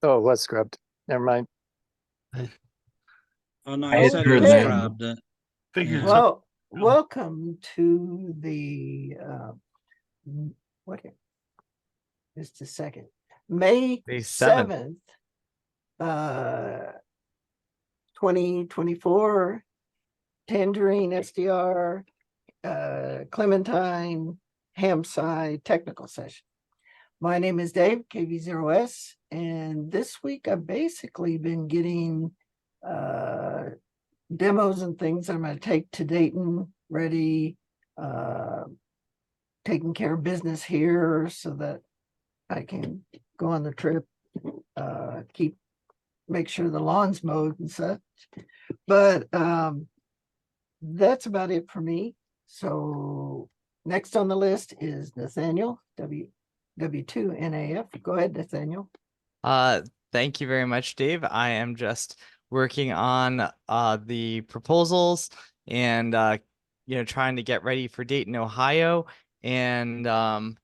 Oh, it was scrubbed. Never mind. Oh no, I you hadn't said it heard was that. scrubbed. Figured Yeah. so. Well, welcome to the what? Just a second. May May 7th. 7th, 2024, Tangerine SDR, Clementine Hamside technical session. My name is Dave, KV0S, and this week I've basically been getting demos and things I'm going to take to Dayton, ready, taking care of business here so that I can go on the trip, make sure the lawn's mowed and such. But that's about it for me. So next on the list is Nathaniel, W2NAF. Go ahead, Nathaniel. Thank you very much, Dave. I am just working on the proposals and trying to get ready for Dayton, Ohio, and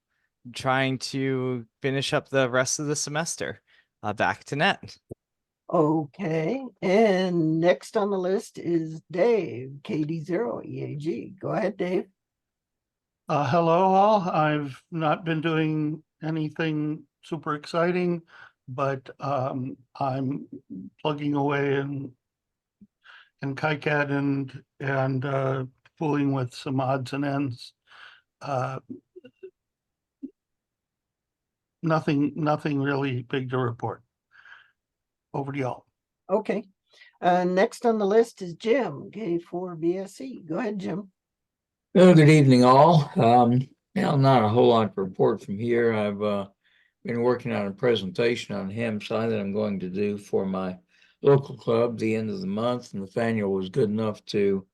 trying to finish up the rest of the semester. Back to net. Okay, and next on the list is Dave, KD0EAG. Go ahead, Dave. Hello all. I've not been doing anything super exciting, but I'm plugging away in KiCad and fooling with some odds and ends. Nothing really big to report. Over to y'all. Okay, next on the list is Jim, K4BSE. Go ahead, Jim. Well, good evening, all. Not a whole lot to report from here. I've been working on a presentation on Hamside that I'm going to do for my local club the end of the month. Nathaniel was good enough to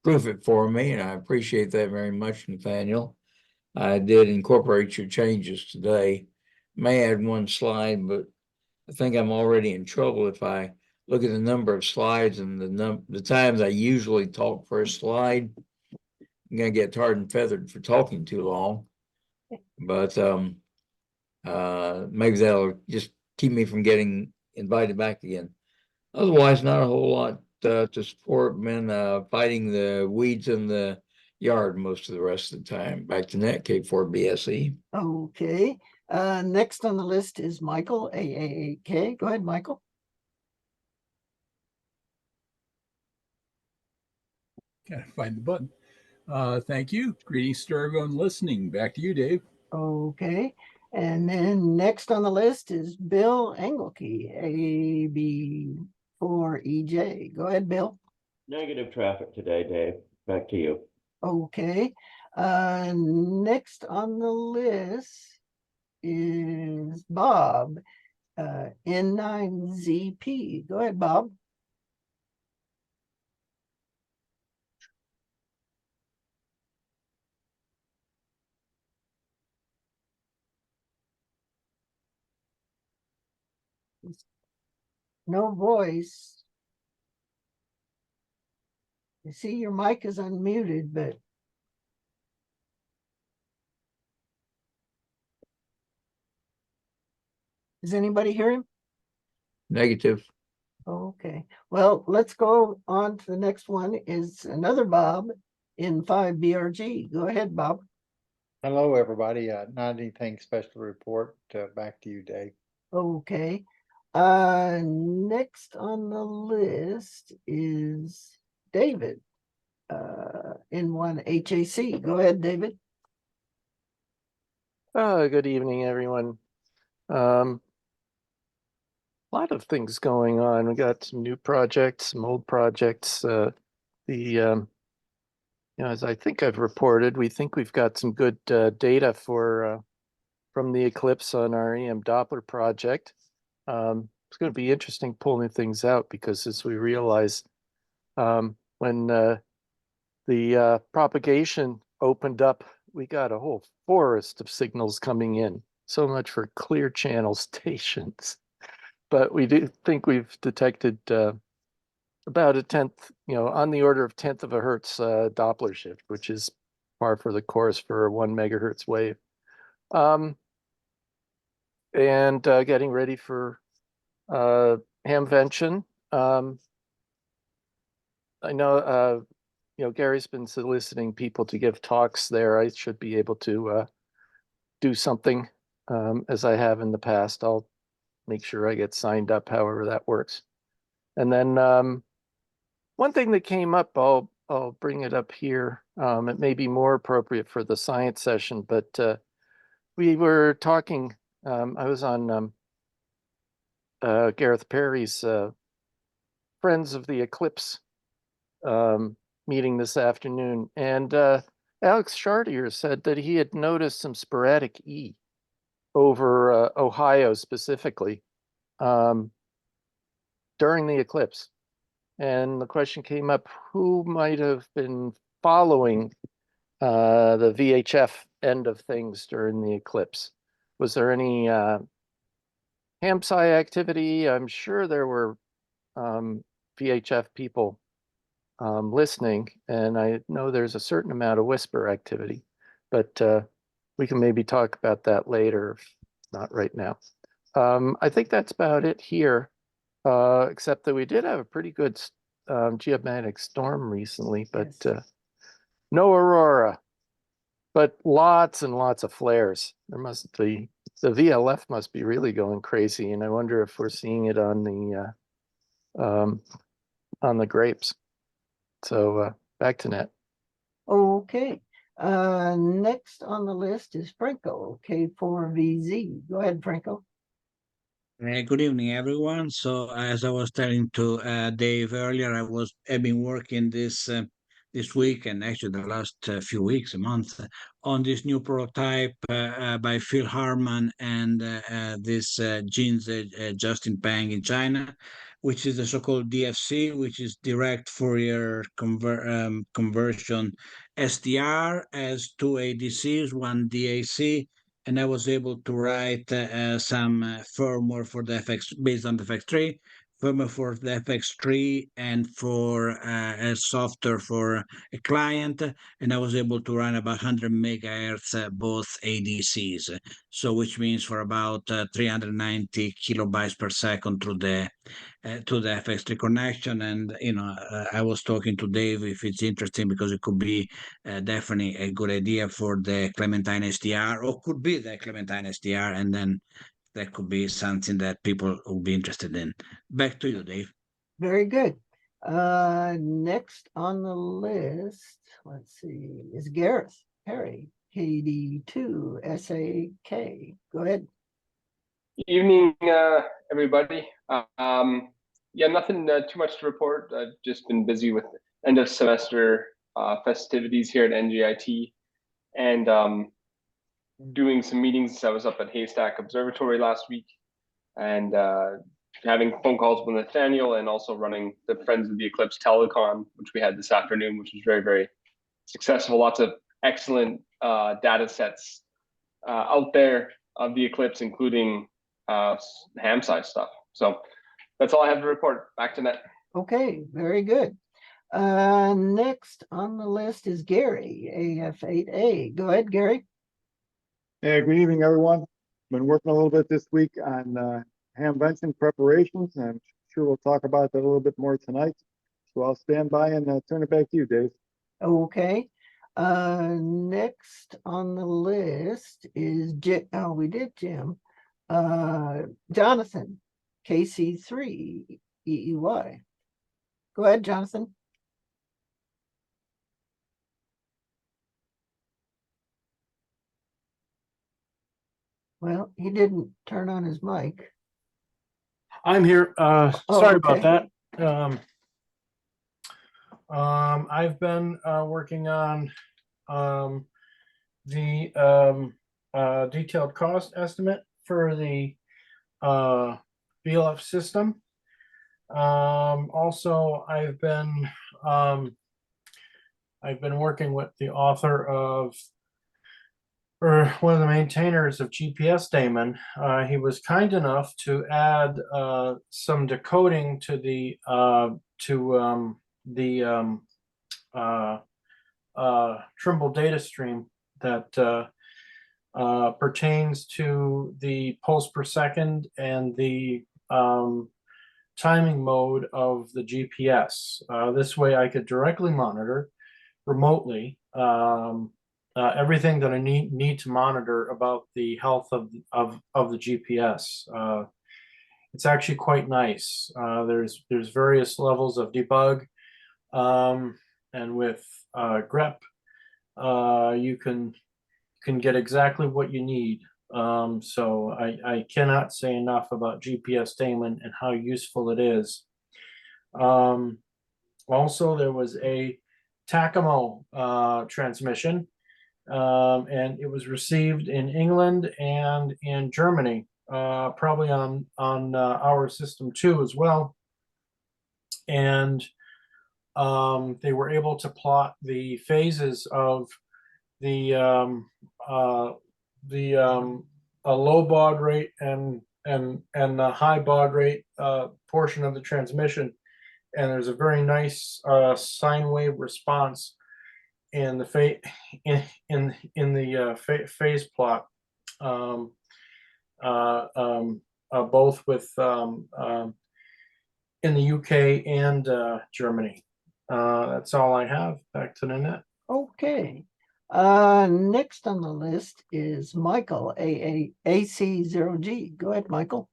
proof it for me, and I appreciate that very much, Nathaniel. I did incorporate your changes today. May add one slide, but I think I'm already in trouble if I look at the number of slides and the times I usually talk for a slide. I'm gonna get tarred and feathered for talking too long, but maybe that'll just keep me from getting invited back again. Otherwise, not a whole lot to support. Been fighting the weeds in the yard most of the rest of the time. Back to net, K4BSE. Okay, next on the list is Michael, AAAK. Go ahead, Michael. Gotta find the button. Thank you. Greetings to everyone listening. Back to you, Dave. Okay, and then next on the list is Bill Engelke, AB4EJ. Go ahead, Bill. Negative traffic today, Dave. Back to you. Okay, next on the list is Bob, N9ZP. Go ahead, Bob. No voice. You see your mic is unmuted, but does anybody hear him? Negative. Okay, well, let's go on to the next one is another Bob in 5BRG. Go ahead, Bob. Hello, everybody. Not anything special to report. Back to you, Dave. Okay, next on the list is David, N1HAC. Go ahead, David. Good evening, everyone. A lot of things going on. We got some new projects, some old projects. As I think I've reported, we think we've got some good data from the eclipse on our EM Doppler project. It's going to be interesting pulling things out because as we realize when the propagation opened up, we got a whole forest of signals coming in. So much for clear channel stations. But we do think we've detected about a tenth, on the order of 1/10 of a hertz Doppler shift, which is par for the course for a 1 megahertz wave. And getting ready for Hamvention. I know, Gary's been soliciting people to give talks there. I should be able to do something as I have in the past. I'll make sure I get signed up, however that works. And then one thing that came up, I'll bring it up here. It may be more appropriate for the science session, but we were talking. I was on Gareth Perry's Friends of the Eclipse meeting this afternoon, and Alex Chartier said that he had noticed some sporadic E over Ohio specifically during the eclipse. And the question came up, who might have been following the VHF end of things during the eclipse? Was there any ham-sci activity? I'm sure there were VHF people listening, and I know there's a certain amount of whisper activity, but we can maybe talk about that later, if not right now. I think that's about it here, except that we did have a pretty good geomagnetic storm recently, but no aurora, but lots and lots of flares. There must be, the VLF must be really going crazy, and I wonder if we're seeing it on the grapes. So back to Net. Okay. Next on the list is Franco, K4VZ. Go ahead, Franco. Good evening, everyone. So, as I was telling to Dave earlier, I've been working this week and actually the last few weeks, a month, on this new prototype by Phil Harman and this Gene's Justin Pang in China, which is the so-called DFC, which is direct Fourier conversion SDR, as two ADCs, one DAC, and I was able to write some firmware for the FX based on the FX3, firmware for the FX3, and for a software for a client, and I was able to run about 100 megahertz both ADCs. So, which means for about 390 kilobytes per second through the to the FX3 connection. And I was talking to Dave if it's interesting, because it could be definitely a good idea for the ClementineSDR, or could be the ClementineSDR, and then that could be something that people will be interested in. Back to you, Dave. Very good. Next on the list, let's see, is Gareth Perry, KD2SAK. Go ahead. Evening, everybody. Yeah, nothing too much to report. I've just been busy with end of semester festivities here at NGIT, and doing some meetings. I was up at Haystack Observatory last week, and having phone calls with Nathaniel, and also running the Friends of the Eclipse Telecon, which we had this afternoon, which was very, very successful. Lots of excellent data sets out there of the eclipse, including ham-sci stuff. So that's all I have to report. Back to Net. Okay, very good. Next on the list is Gary, AF8A. Go ahead, Gary. Yeah, good evening, everyone. Been working a little bit this week on hamvention preparations, and I'm sure we'll talk about that a little bit more tonight. So I'll stand by and turn it back to you, Dave. Okay. Next on the list is Jim. Oh, we did Jim. Jonathan, KC3 EEY. Go ahead, Jonathan. Well, he didn't turn on his mic. I'm here. Sorry about that. I've been working on the detailed cost estimate for the VLF system. Also, I've been working with the author of, or one of the maintainers of GPS Daemon. He was kind enough to add some decoding to the Trimble data stream that pertains to the pulse per second and the timing mode of the GPS. This way I could directly monitor remotely everything that I need to monitor about the health of the GPS. It's actually quite nice. There's various levels of debug, and with grep, you can get exactly what you need. So I cannot say enough about GPS Damon and how useful it is. Also, there was a TACAMO transmission, and it was received in England and in Germany, probably on our system too as well. And they were able to plot the phases of the a low baud rate and the high baud rate portion of the transmission, and there's a very nice sine wave response in the phase plot, both with in the UK and Germany. That's all I have. Back to Nanette. Okay. Next on the list is Michael, AC0G. Go ahead, Michael.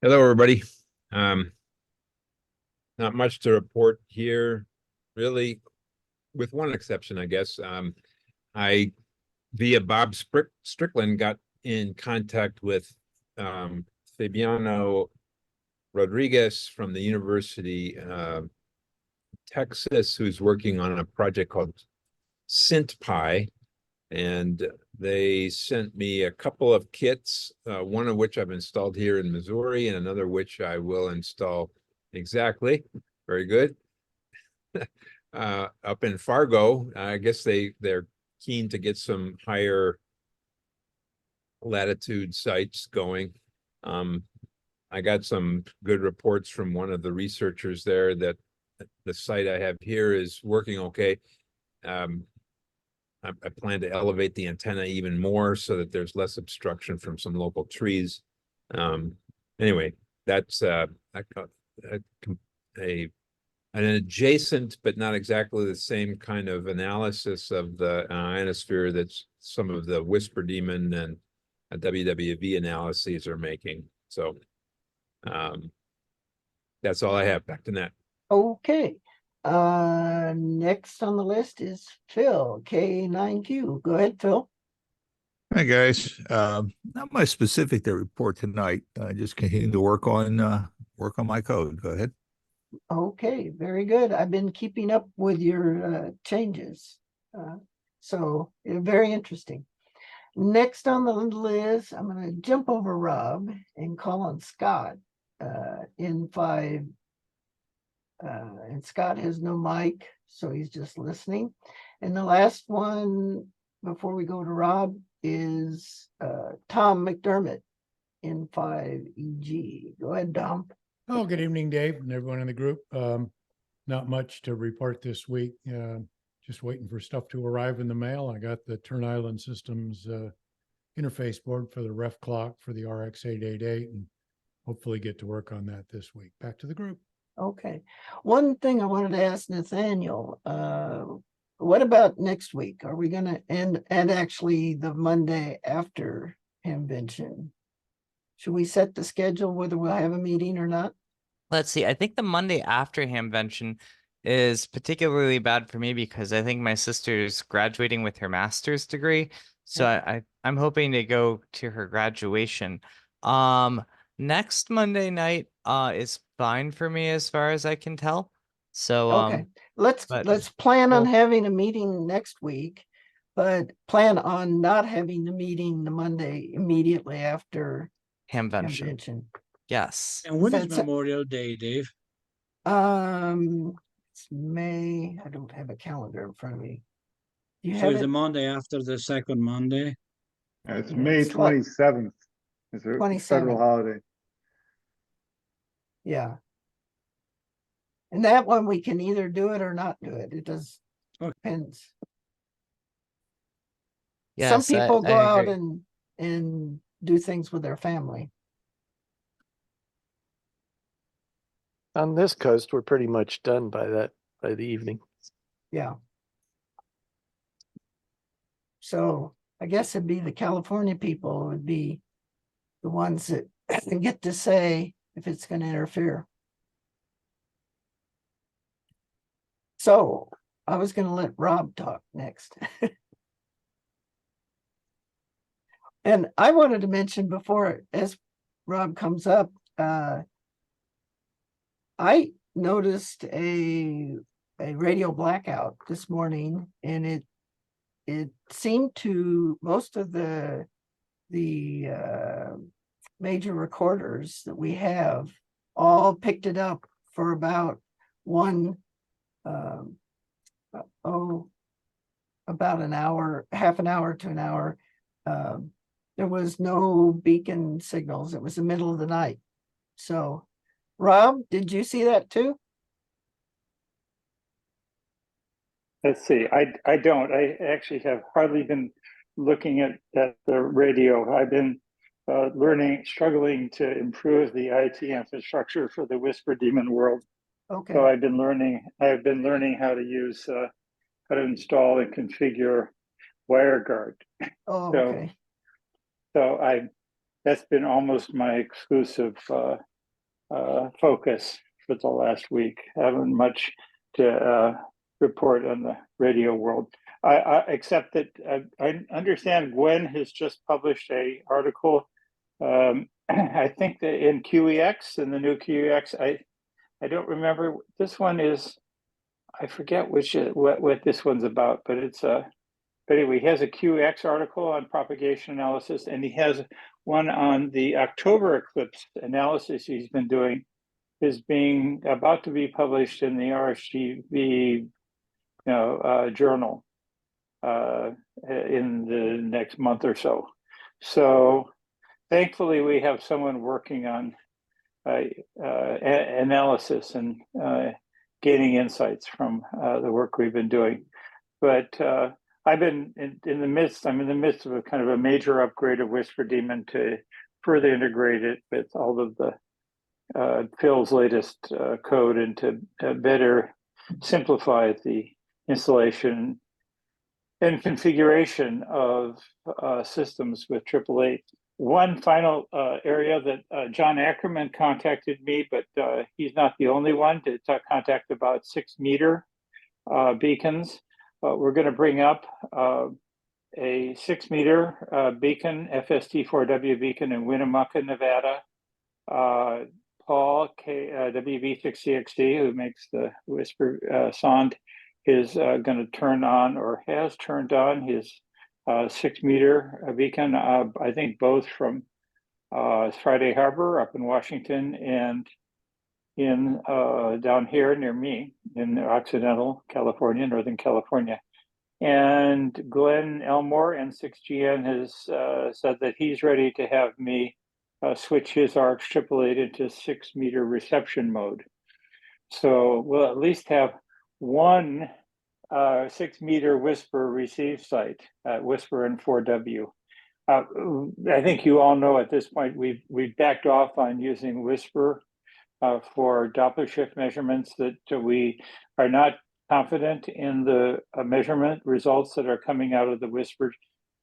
Hello, everybody. Not much to report here, really, with one exception, I guess. I, via Bob Strickland, got in contact with Fabiano Rodriguez from the University of Texas, who's working on a project called SynthPy, and they sent me a couple of kits, one of which I've installed here in Missouri and another which I will install exactly. Very good. Up in Fargo, I guess they're keen to get some higher latitude sites going. I got some good reports from one of the researchers there that the site I have here is working okay. I plan to elevate the antenna even more so that there's less obstruction from some local trees. Anyway, that's an adjacent but not exactly the same kind of analysis of the ionosphere that some of the Whisper Demon and WWV analyses are making. So that's all I have. Back to Nat. Okay. Next on the list is Phil, K9Q. Go ahead, Phil. Hi, guys. Not much specific to report tonight. Just continue to work on my code. Go ahead. Okay, very good. I've been keeping up with your changes. So very interesting. Next on the list, I'm going to jump over Rob and call on Scott in 5. And Scott has no mic, so he's just listening. And the last one before we go to Rob is Tom McDermott in 5EG. Go ahead, Tom. Oh, good evening, Dave, and everyone in the group. Not much to report this week. Just waiting for stuff to arrive in the mail. I got the Turn Island Systems interface board for the ref clock for the RX888, and hopefully get to work on that this week. Back to the group. Okay. One thing I wanted to ask Nathaniel, what about next week? Are we going to end actually the Monday after Hamvention? Should we set the schedule whether we'll have a meeting or not? Let's see. I think the Monday after Hamvention is particularly bad for me because I think my sister's graduating with her master's degree. So I'm hoping to go to her graduation. Next Monday night is fine for me as far as I can tell. So okay, let's plan on having a meeting next week, but plan on not having the meeting the Monday immediately after Hamvention. Yes. And when is Memorial Day, Dave? It's May. I don't have a calendar in front of me. So it's the Monday after the second Monday? It's May 27th. It's a federal holiday. Yeah. And that one we can either do it or not do it. It does depends. Yes, Some people go out and and do things with their family. On this coast, we're pretty much done by the evening. Yeah. So I guess it'd be the California people would be the ones that get to say if it's going to interfere. So I was going to let Rob talk next. And I wanted to mention before, as Rob comes up, I noticed a radio blackout this morning, and it seemed to most of the major recorders that we have all picked it up for about about an hour, half an hour to an hour. There was no beacon signals. It was the middle of the night. So, Rob, did you see that too? Let's see. I don't. I actually have hardly been looking at the radio. I've been struggling to improve the IT infrastructure for the Whisper Daemon world. Okay. So I've been learning how to use how to install and configure WireGuard. Oh, okay. So that's been almost my exclusive focus for the last week. I haven't much to report on the radio world. I except that I understand Gwen has just published a article. I think that in QEX, in the new QEX, I don't remember. This one is, I forget what this one's about, but it's but anyway, he has a QX article on propagation analysis, and he has one on the October eclipse analysis he's been doing, is being about to be published in the RSGB journal in the next month or so. So thankfully, we have someone working on analysis and gaining insights from the work we've been doing. But I've been in the midst of a kind of a major upgrade of Whisper Daemon to further integrate it with all of the Phil's latest code and to better simplify the installation and configuration of systems with 888. One final area that John Ackerman contacted me, but he's not the only one to contact about 6-meter beacons. We're going to bring up a 6-meter beacon, FST4W beacon in Winnemucca, Nevada. Paul WV6CXD, who makes the Whisper sonde, is going to turn on, or has turned on, his 6-meter beacon. I think both from Friday Harbor up in Washington and in down here near me in Occidental California, Northern California. And Glenn Elmore, N6GN, has said that he's ready to have me switch his ARCS 888 into 6-meter reception mode. So we'll at least have one 6-meter Whisper receive site at Whisper and 4W. I think you all know at this point we've backed off on using Whisper for Doppler shift measurements, that we are not confident in the measurement results that are coming out of the Whisper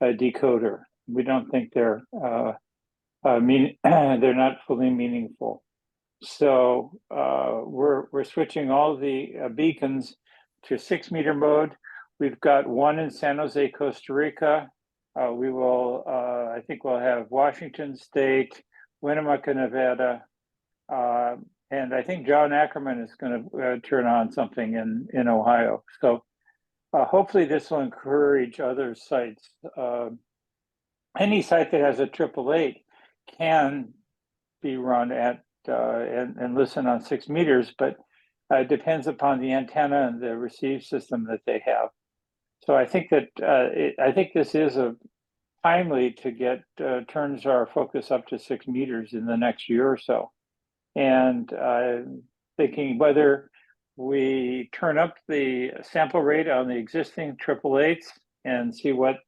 decoder. We don't think they're they're not fully meaningful. So we're switching all the beacons to 6-meter mode. We've got one in San Jose, Costa Rica. We will, I think we'll have Washington State, Winnemucca, Nevada, and I think John Ackerman is going to turn on something in Ohio. So hopefully this will encourage other sites. Any site that has a 888 can be run at and listen on 6 meters, but it depends upon the antenna and the receive system that they have. So I think that I think this is a timely to get turns our focus up to 6 meters in the next year or so. And thinking whether we turn up the sample rate on the existing 888s and see what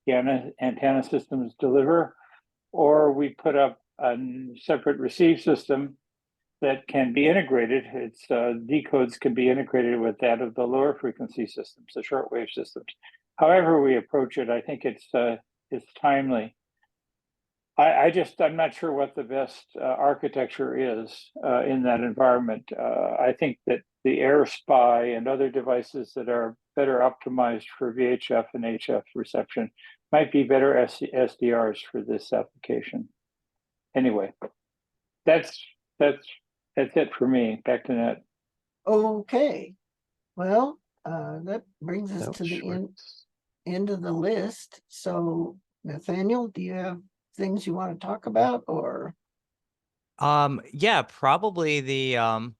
antenna systems deliver, or we put up a separate receive system that can be integrated. Its decodes can be integrated with that of the lower frequency systems, the shortwave systems. However we approach it, I think it's timely. I'm not sure what the best architecture is in that environment. I think that the AirSpy and other devices that are better optimized for VHF and HF reception might be better SDRs for this application. Anyway, that's it for me. Back to Ned. Okay. Well, that brings us That to was the short. end of the list. So, Nathaniel, do you have things you want to talk about, or? Yeah, probably the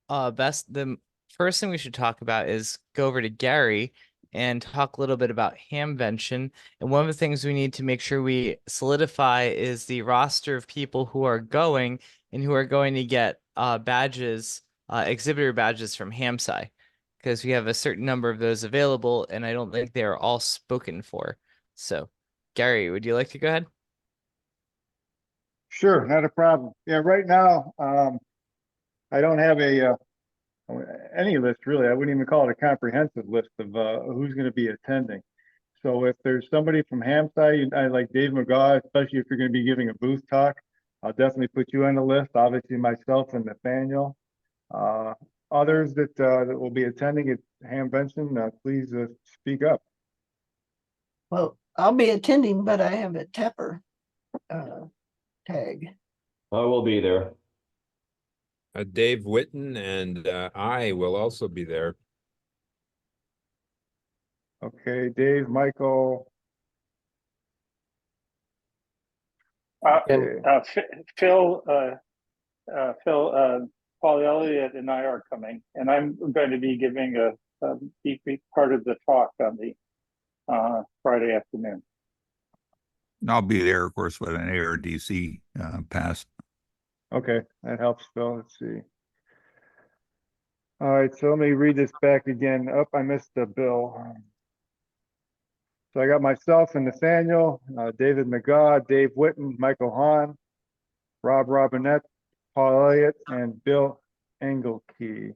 first thing we should talk about is go over to Gary and talk a little bit about Hamvention. And one of the things we need to make sure we solidify is the roster of people who are going and who are going to get badges, exhibitor badges from HamSci, because we have a certain number of those available, and I don't think they are all spoken for. So, Gary, would you like to go ahead? Sure, not a problem. Yeah, right now, I don't have any list really. I wouldn't even call it a comprehensive list of who's going to be attending. So if there's somebody from HamSci, I like Dave McGaw, especially if you're going to be giving a booth talk, I'll definitely put you on the list. Obviously myself and Nathaniel. Others that will be attending at Hamvention, please speak up. Well, I'll be attending, but I have a Tepper tag. I will be there. Dave Witten and I will also be there. Okay, Dave, Michael. Phil, Paul Elliott and I are coming, and I'm going to be giving a part of the talk on the Friday afternoon. And I'll be there, of course, with an ARDC pass. Okay, that helps, Phil. Let's see. All right, so let me read this back again. I missed the bill. So I got myself and Nathaniel, David McGaw, Dave Witten, Michael Hahn, Rob Robinette, Paul Elliott, and Bill Engelkey.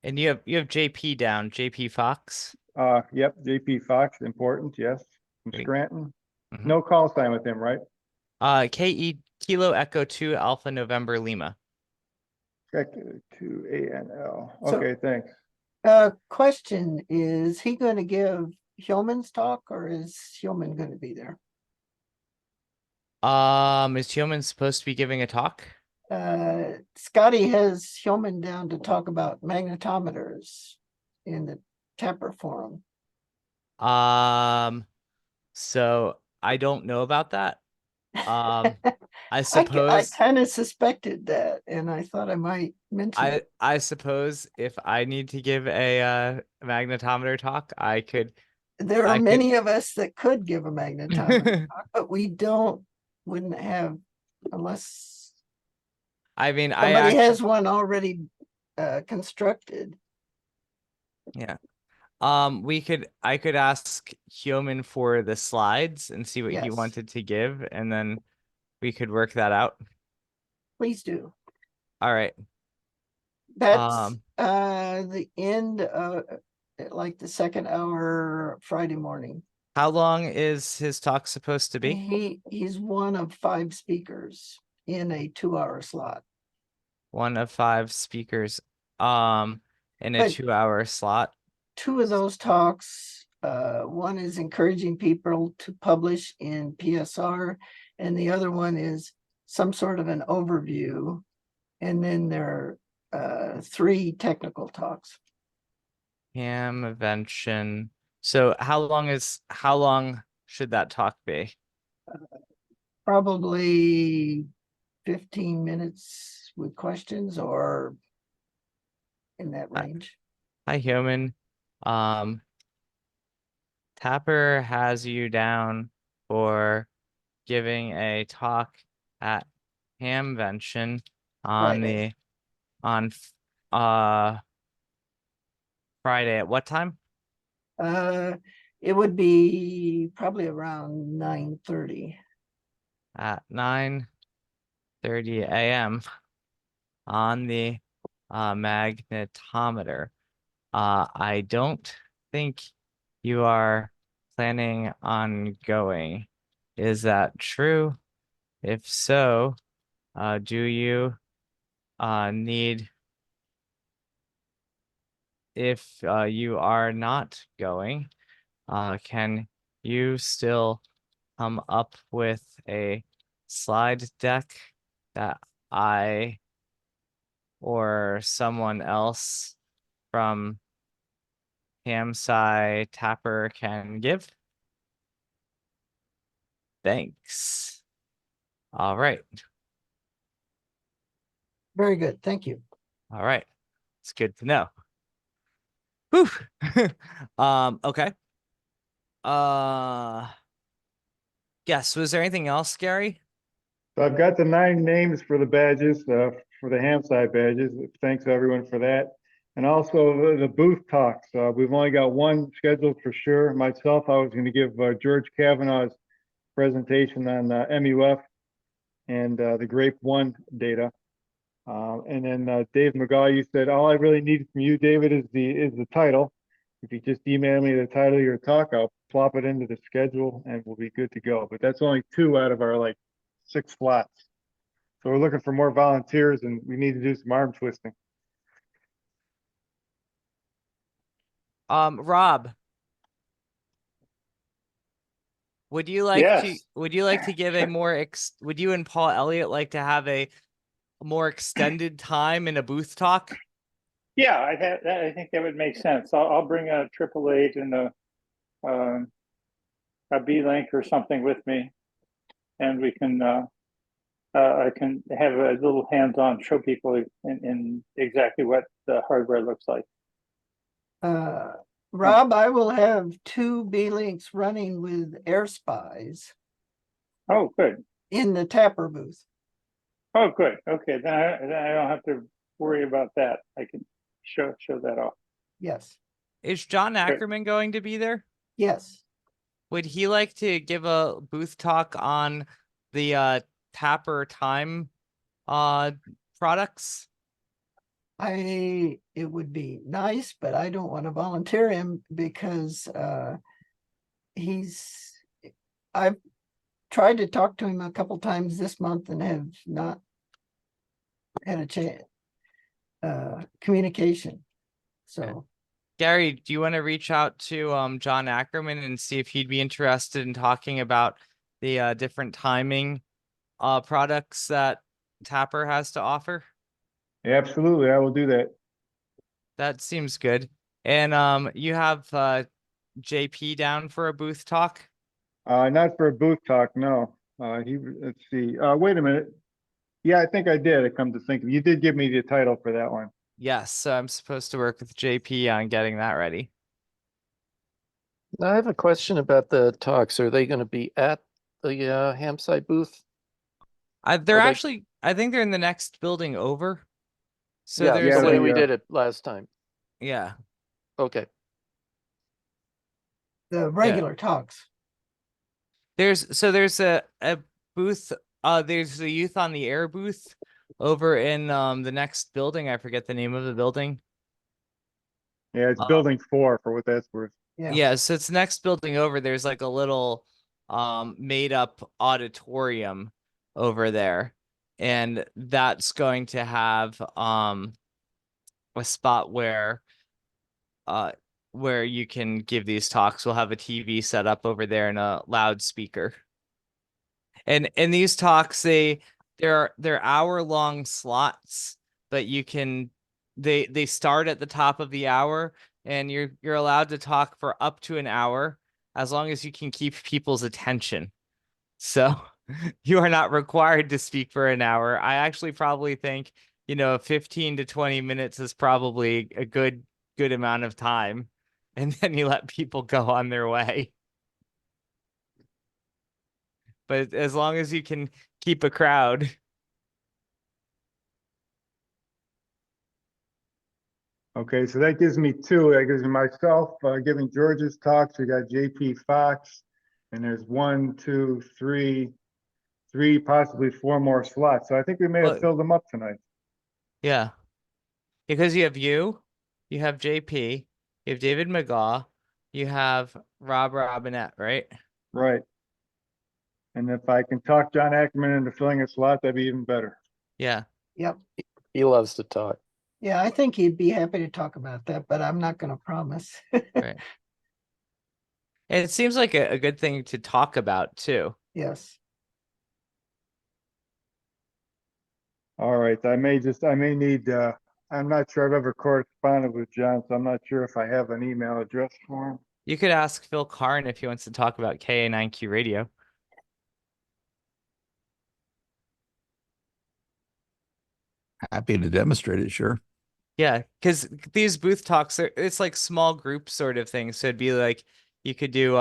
And you have JP down, JP Fox. Yep, JP Fox, important, yes, from Great. Scranton. Mm-hmm. No call sign with him, right? KE Kilo Echo 2 Alpha November Lima. Check to ANL. So- Okay, thanks. Question, is he going to give Hillman's talk, or is Hillman going to be there? Is Hillman supposed to be giving a talk? Scotty has Hillman down to talk about magnetometers in the Tepper forum. So I don't know about that. I suppose I kind of suspected that, and I thought I might mention it. I suppose if I need to give a magnetometer talk, I could. There are many of us that could give a magnetometer talk, but we wouldn't have, unless I mean, somebody has one already constructed. Yeah. I could ask Hyomin for the slides and see what he Yes. wanted to give, and then we could work that out. Please do. All right. That's the end of like the second hour Friday morning. How long is his talk supposed to be? He's one of 5 speakers in a 2-hour slot. One of 5 speakers in a But 2-hour slot. 2 of those talks, one is encouraging people to publish in PSR, and the other one is some sort of an overview. And then there are 3 technical talks. Hamvention. So how long should that talk be? Probably 15 minutes with questions, or in that range. Hi, Hyomin. Tapper has you down for giving a talk at Hamvention on Friday. Friday at what time? It would be probably around 9:30. At 9:30 a.m. on the magnetometer. I don't think you are planning on going. Is that true? If so, do you need, if you are not going, can you still come up with a slide deck that I or someone else from Hamsci Tapper can give? Thanks. All right. Very good. Thank you. All right. It's good to know. Whew. Okay. Yes, was there anything else, Gary? So I've got the 9 names for the badges, for the Hamside badges. Thanks everyone for that. And also the booth talks. We've only got one scheduled for sure. Myself, I was going to give George Kavanaugh's presentation on MUF and the Grape 1 data. And then Dave McGaw, you said all I really need from you, David, is the title. If you just email me the title of your talk, I'll plop it into the schedule and we'll be good to go. But that's only 2 out of our like 6 slots. So we're looking for more volunteers and we need to do some arm twisting. Rob, would you like to Yes. give a more would you and Paul Elliott like to have a more extended time in a booth talk? Yeah, I think that would make sense. I'll bring a 888 and a B-Link or something with me, and we can I can have a little hands-on, show people in exactly what the hardware looks like. Rob, I will have 2 B-Links running with Air Spies. Oh, good. In the Tapper booth. Oh, good. Okay, then I don't have to worry about that. I can show that off. Yes. Is John Ackerman going to be there? Yes. Would he like to give a booth talk on the Tapper time products? It would be nice, but I don't want to volunteer him because I've tried to talk to him a couple times this month and have not had a chance communication. So Gary, do you want to reach out to John Ackerman and see if he'd be interested in talking about the different timing products that Tapper has to offer? Yeah, absolutely, I will do that. That seems good. And you have JP down for a booth talk? Not for a booth talk, no. Let's see. Wait a minute. Yeah, I think I did. I come to think of it. You did give me the title for that one. Yes, so I'm supposed to work with JP on getting that ready. I have a question about the talks. Are they going to be at the Hamside booth? They're actually, I think they're in the next building over. So yeah, there's the way we did it last time. Yeah. Okay. The regular talks. There's a booth. There's the Youth on the Air booth over in the next building. I forget the name of the building. Yeah, it's building 4 for what that's worth. Yeah, so it's next building over. There's like a little made up auditorium over there. And that's going to have a spot where you can give these talks. We'll have a TV set up over there and a loudspeaker. And in these talks, they're hour-long slots, but you can they start at the top of the hour, and you're allowed to talk for up to an hour as long as you can keep people's attention. So you are not required to speak for an hour. I actually probably think 15 to 20 minutes is probably a good amount of time, and then you let people go on their way. But as long as you can keep a crowd. Okay, so that gives me two. That gives me myself giving George's talks. We got JP Fox, and there's one, two, three, possibly four more slots. So I think we may have Well, filled them up tonight. yeah, because you have JP, you have David McGaw, you have Rob Robinette, right? Right. And if I can talk John Ackerman into filling a slot, that'd be even better. Yeah. Yep. He loves to talk. Yeah, I think he'd be happy to talk about that, but I'm not going to promise. Right. And it seems like a good thing to talk about too. Yes. All right. I may need, I'm not sure I've ever corresponded with John, so I'm not sure if I have an email address for him. You could ask Phil Karn if he wants to talk about KA9Q radio. Happy to demonstrate it, sure. Yeah, because these booth talks it's like small group sort of thing. So it'd be like you could do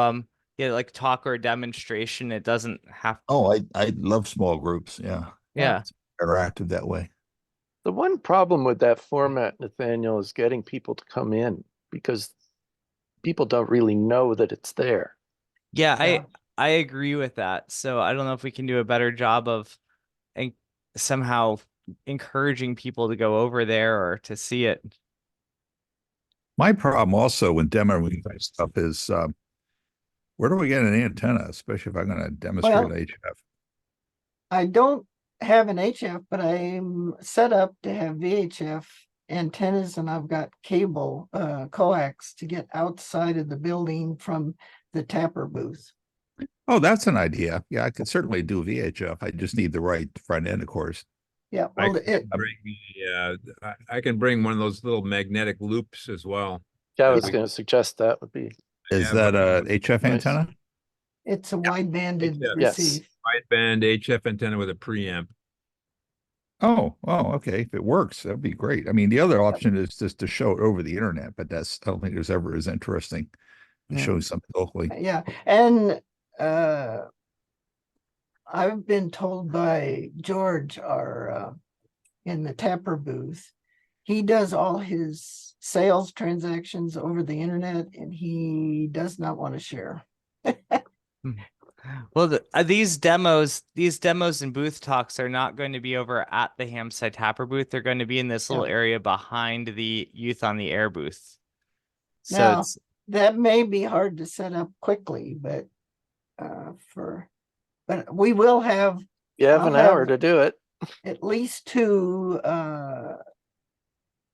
yeah, like talk or demonstration. It doesn't have Oh, I love small groups. Yeah. Yeah. It's interactive that way. The one problem with that format, Nathaniel, is getting people to come in because people don't really know that it's there. Yeah, Yeah. I agree with that. So I don't know if we can do a better job of somehow encouraging people to go over there or to see it. My problem also when demoing that stuff is where do we get an antenna, especially if I'm going to demonstrate Well, HF? I don't have an HF, but I'm set up to have VHF antennas, and I've got cable coax to get outside of the building from the tapper booth. Oh, that's an idea. Yeah, I could certainly do VHF. I just need the right front end, of course. Yeah, I well, I can bring one of those little magnetic loops as well. Yeah, I was going to suggest that would be. Is that a HF nice. antenna? it's a wide-banded HF. Yes. receive. Wideband HF antenna with a preamp. Oh, okay. If it works, that'd be great. I mean, the other option is just to show it over the internet, but I don't think it's ever as interesting as Yeah. showing something locally. Yeah, and I've been told by George, our in the tapper booth, he does all his sales transactions over the internet, and he does not want to share. Well, these demos and booth talks are not going to be over at the Hamside Tapper booth. They're going to be in this little area behind the Youth on the Air booth. So now, that may be hard to set up quickly, but we will have. You have an hour to do it. At least two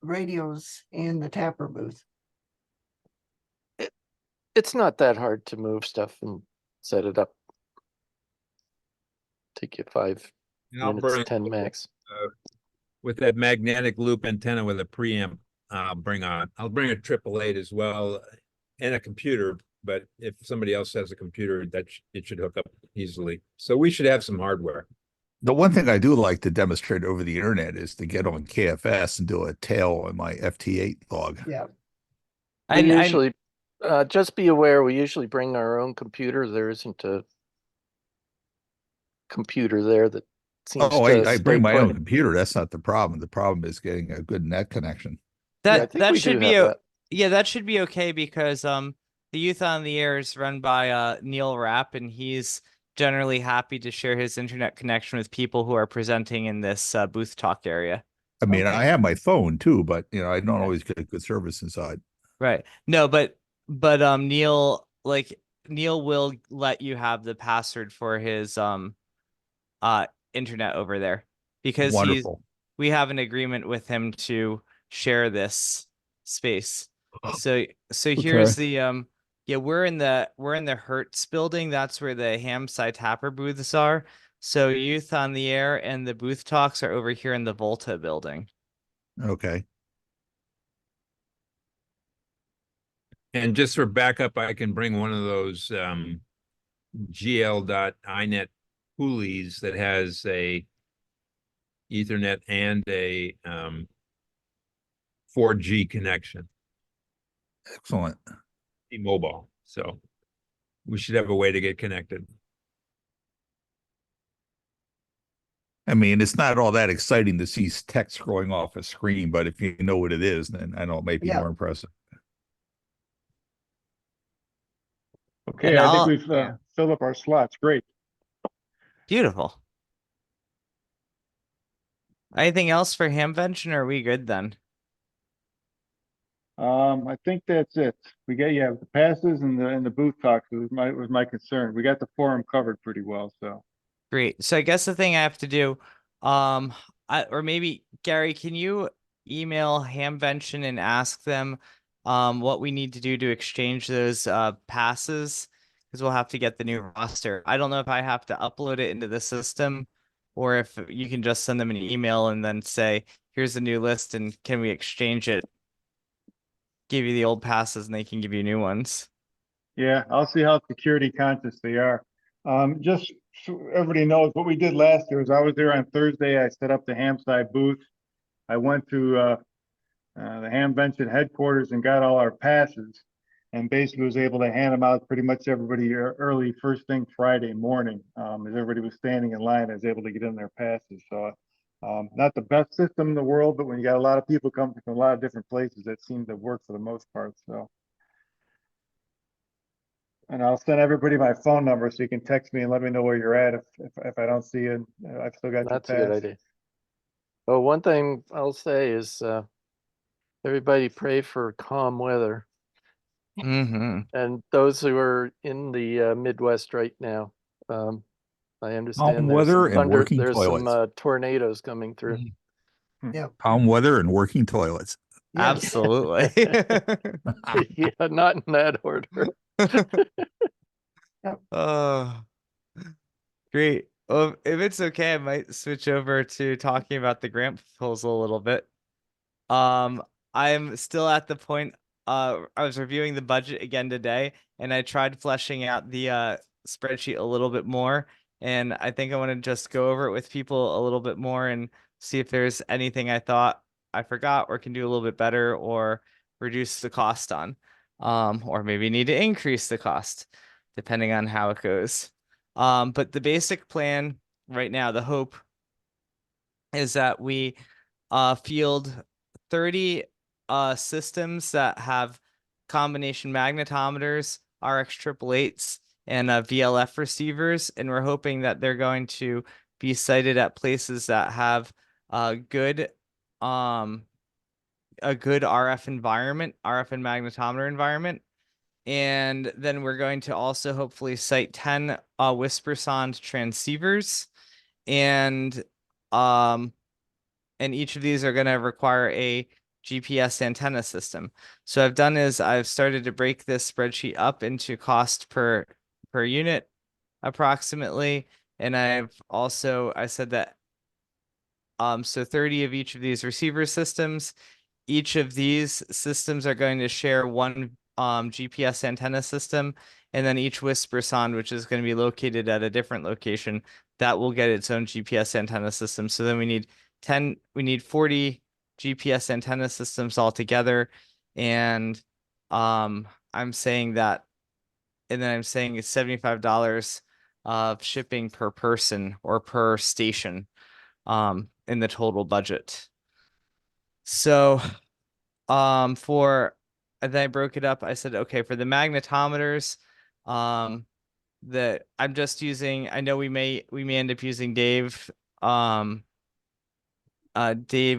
radios in the tapper booth. It's not that hard to move stuff and set it up. Take you 5 minutes, 10 max. With that magnetic loop antenna with a preamp, I'll bring a AAA as well and a computer. But if somebody else has a computer, it should hook up easily. So we should have some hardware. The one thing I do like to demonstrate over the internet is to get on KFS and do a tail on my FT8 log. Yeah. We usually, just be aware, we usually bring our own computer. There isn't a computer there that seems to I bring stay my put. own computer. That's not the problem. The problem is getting a good net connection. that should be that should be okay because the Youth on the Air is run by Neil Rapp, and he's generally happy to share his internet connection with people who are presenting in this booth talk area. I mean, I have my phone too, but I don't always get good service inside. Right. No, but Neil will let you have the password for his internet over there because Wonderful. we have an agreement with him to share this space. So here's the we're in the Hertz building. That's where the Hamside Tapper booths are. So Youth on the Air and the booth talks are over here in the Volta building. Okay. And just for backup, I can bring one of those gl.inet pulleys that has a Ethernet and a 4G connection. Excellent. T-Mobile. So we should have a way to get connected. I mean, it's not all that exciting to see text scrolling off a screen, but if you know what it is, then I know it might be Yeah. more impressive. Okay, And I think I'll- we've filled up our slots. Great. Beautiful. Anything else for Hamvention, or are we good then? I think that's it. We got, yeah, the passes and the booth talks was my concern. We got the forum covered pretty well, so. Great. So I guess the thing I have to do, or maybe Gary, can you email Hamvention and ask them what we need to do to exchange those passes? Because we'll have to get the new roster. I don't know if I have to upload it into the system or if you can just send them an email and then say, here's the new list and can we exchange it? Give you the old passes and they can give you new ones. Yeah, I'll see how security conscious they are. Just so everybody knows what we did last year was I was there on Thursday. I set up the Hamside booth. I went to the Hamvention headquarters and got all our passes, and basically was able to hand them out to pretty much everybody early first thing Friday morning. As everybody was standing in line, I was able to get in their passes. So not the best system in the world, but when you got a lot of people coming from a lot of different places, that seemed to work for the most part. So. And I'll send everybody my phone number so you can text me and let me know where you're at if I don't see you. I've still got That's a your good pass. idea. Oh, one thing I'll say is everybody pray for calm weather. Mm-hmm. And those who are in the Midwest right now, I understand Calm there's weather some and working there's some toilets. tornadoes coming through. Yeah. Calm weather and working toilets. Yes. Absolutely. Yeah, not in that order. Oh, great. Well, if it's okay, I might switch over to talking about the grant proposal a little bit. I'm still at the point, I was reviewing the budget again today, and I tried fleshing out the spreadsheet a little bit more, and I think I want to just go over it with people a little bit more and see if there's anything I thought I forgot or can do a little bit better or reduce the cost on, or maybe need to increase the cost, depending on how it goes. But the basic plan right now, the hope is that we field 30 systems that have combination magnetometers, RX 888s, and VLF receivers, and we're hoping that they're going to be sited at places that have good a good RF environment, RF and magnetometer environment. And then we're going to also hopefully site 10 whisper sound transceivers, and each of these are going to require a GPS antenna system. So what I've done is I've started to break this spreadsheet up into cost per unit approximately, and I said that so 30 of each of these receiver systems. Each of these systems are going to share one GPS antenna system, and then each whisper sound, which is going to be located at a different location, that will get its own GPS antenna system. So then we need 40 GPS antenna systems altogether, and I'm saying that, and then I'm saying it's $75 of shipping per person or per station in the total budget. So and then I broke it up. I said, okay, for the magnetometers, that I'm just using, I know we may end up using Dave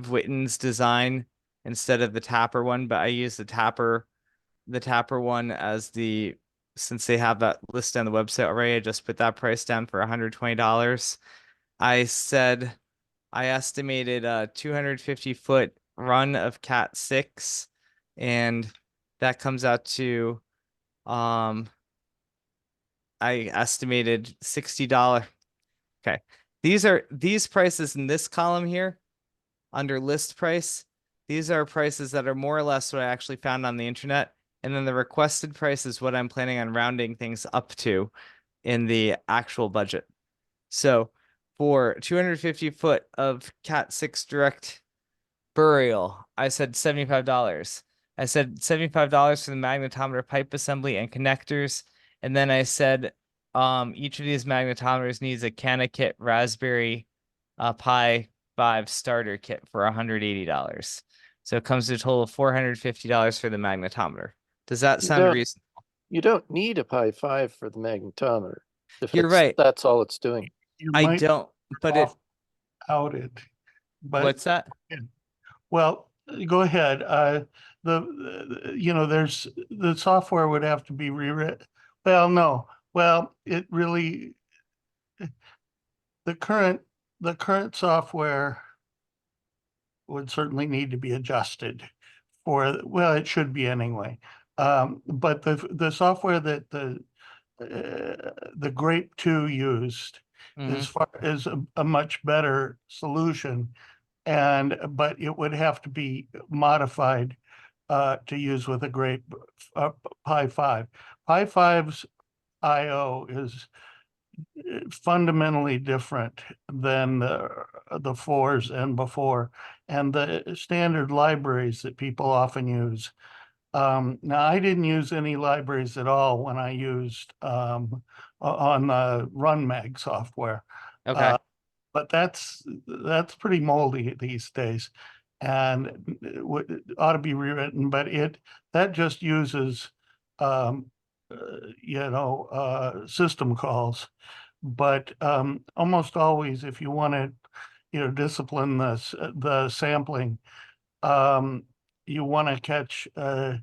Witten's design instead of the Tapper one, but I use the Tapper one as since they have that listed on the website already, I just put that price down for $120. I estimated a 250-foot run of Cat 6, and that comes out to I estimated $60. Okay. These prices in this column here under list price. These are prices that are more or less what I actually found on the internet. And then the requested price is what I'm planning on rounding things up to in the actual budget. So for 250 foot of Cat 6 direct burial, I said $75. I said $75 for the magnetometer pipe assembly and connectors. And then I said each of these magnetometers needs a Canakit Raspberry Pi 5 starter kit for $180. So it comes to a total of $450 for the magnetometer. Does that You sound don't- reasonable? You don't need a Pi 5 for the magnetometer. If You're right. That's all it's doing. You I might don't, but it, outed, but what's that? well, go ahead. You know, there's the software would have to be rewritten. Well, no. Well, it really the current software would certainly need to be adjusted for, well, it should be anyway. But the software that the Grape 2 used is a much better solution, but it would have to be modified to use with a Grape Pi 5. Pi 5's I/O is fundamentally different than the 4s and before, and the standard libraries that people often use. Now, I didn't use any libraries at all when I used on the RunMag software. Okay. But that's pretty moldy these days, and ought to be rewritten. But that just uses system calls. But almost always, if you want to discipline the sampling, you want to catch a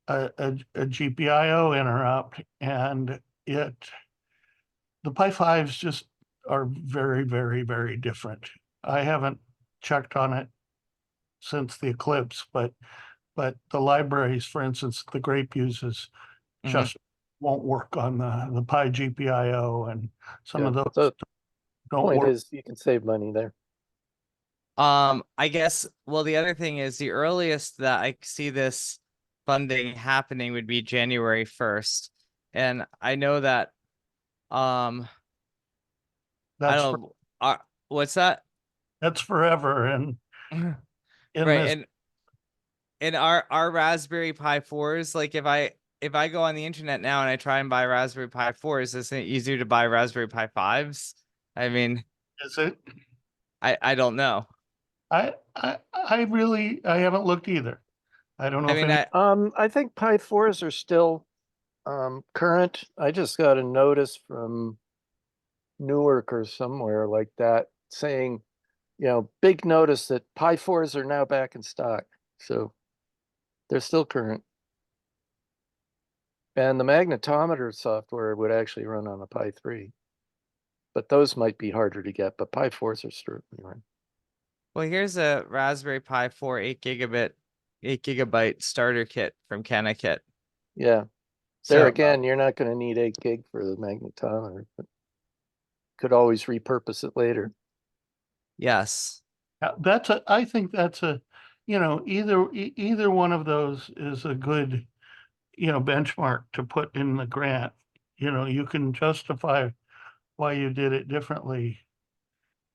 GPIO interrupt, and the Pi 5s just are very, very, very different. I haven't checked on it since the eclipse, but the libraries, for instance, the Grape uses just won't work on the Pi GPIO, and some of those don't Point work. is, you can save money there. I guess, well, the other thing is the earliest that I see this funding happening would be January 1st. And I know that, I That's don't, what's that? That's forever. And right. And our Raspberry Pi 4s, like if I go on the internet now and I try and buy Raspberry Pi 4s, isn't it easier to buy Raspberry Pi 5s? I mean, is it? I don't know. I haven't looked either. I don't know I mean, I think Pi 4s are still current. I just got a notice from Newark or somewhere like that saying, big notice that Pi 4s are now back in stock. So they're still current. And the magnetometer software would actually run on a Pi 3. But those might be harder to get, but Pi 4s are certainly run. Well, here's a Raspberry Pi 4 8 gigabyte starter kit from Kenakit. Yeah. So There again, you're not going to need 8 gig for the magnetometer, but could always repurpose it later. Yes. I think that's either one of those is a good, benchmark to put in the grant. You can justify why you did it differently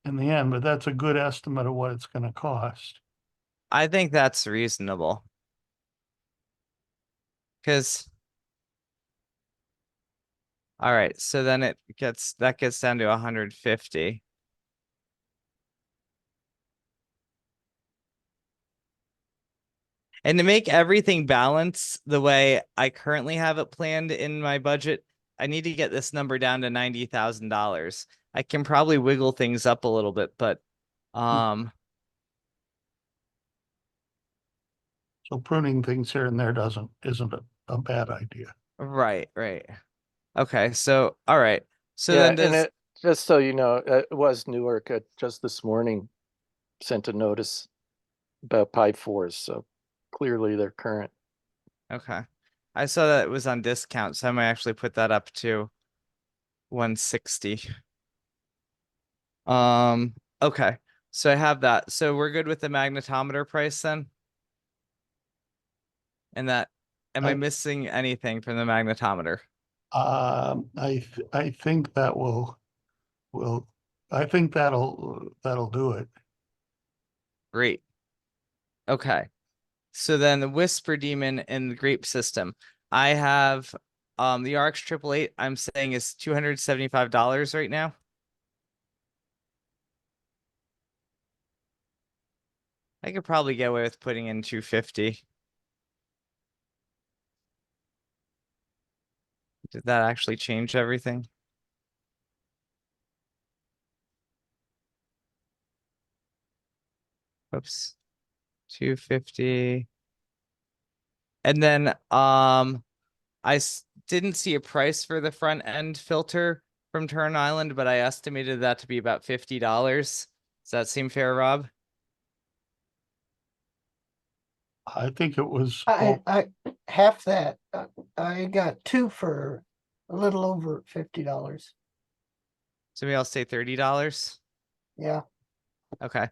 in the end, but that's a good estimate of what it's going to cost. I think that's reasonable. Because all right, so then that gets down to 150. And to make everything balance the way I currently have it planned in my budget, I need to get this number down to $90,000. I can probably wiggle things up a little bit, but so pruning things here and there isn't a bad idea. Right. Okay, so all right. So yeah, then and just so you know, it was Newark just this morning sent a notice about Pi 4s, so clearly they're current. okay. I saw that it was on discount, so I might actually put that up to 160. Okay. So I have that. So we're good with the magnetometer price then? And am I missing anything from the magnetometer? I think that I think that'll do it. Great. Okay. So then the Whisper Demon and the Grape system. I have the RX 888 I'm saying is $275 right now. I could probably get away with putting in 250. Did that actually change everything? Whoops. 250. And then didn't see a price for the front end filter from Turn Island, but I estimated that to be about $50. Does that seem fair, Rob? I think it was. I half that. I got two for a little over $50. So maybe I'll say $30. Yeah. Okay.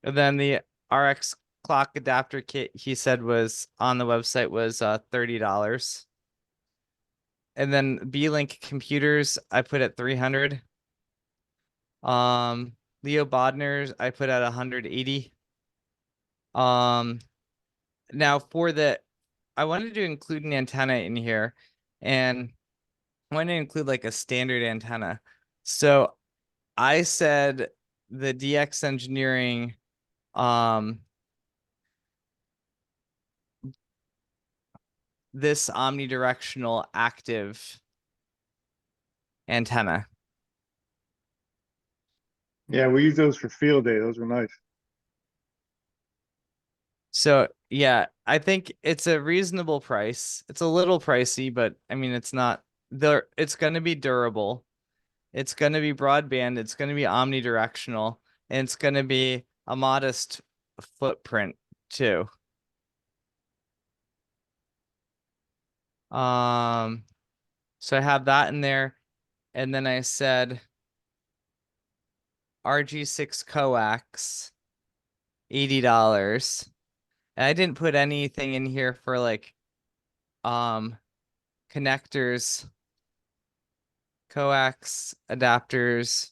And then the RX clock adapter kit he said was on the website was $30. And then B-Link computers I put at 300. Leo Bodner's I put at 180. Now for I wanted to include an antenna in here, and I wanted to include like a standard antenna. So I said the DX Engineering this omnidirectional active antenna. Yeah, we use those for field day. Those were nice. So yeah, I think it's a reasonable price. It's a little pricey, but I mean it's not there. It's gonna be durable. It's gonna be broadband, it's gonna be omnidirectional, and it's gonna be a modest footprint too. So I have that in there, and then I said RG6 coax, $80. And I didn't put anything in here for like connectors, coax adapters,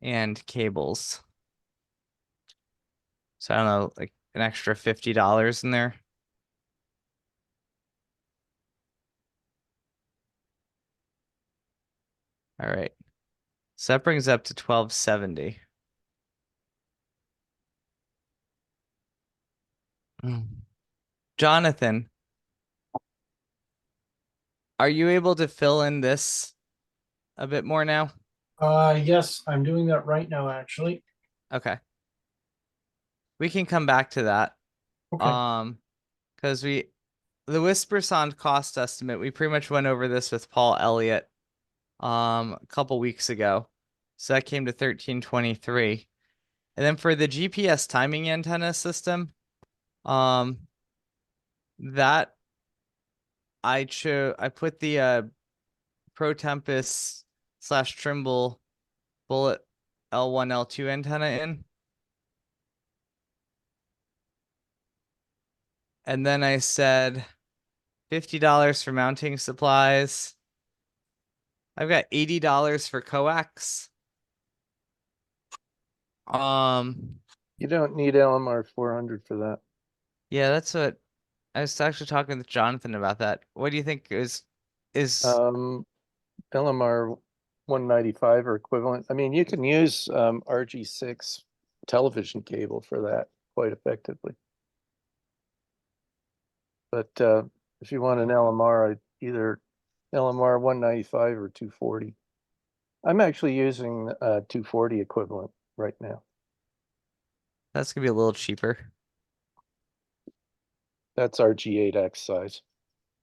and cables. So I don't know, like an extra $50 in there. All right. So that brings up to 1270. Jonathan, are you able to fill in this a bit more now? Yes, I'm doing that right now, actually. Okay. We can come back to that. Okay. Because the Whispersond cost estimate, we pretty much went over this with Paul Elliott a couple weeks ago. So that came to 1323. And then for the GPS timing antenna system, that I put the Pro Tempest / Trimble Bullet L1, L2 antenna in. And then I said $50 for mounting supplies. I've got $80 for coax. You don't need LMR 400 for that. Yeah, that's what I was actually talking with Jonathan about that. What do you think is LMR 195 or equivalent? I mean, you can use RG6 television cable for that quite effectively. But if you want an LMR, either LMR 195 or 240. I'm actually using 240 equivalent right now. that's gonna be a little cheaper? That's our G8X size.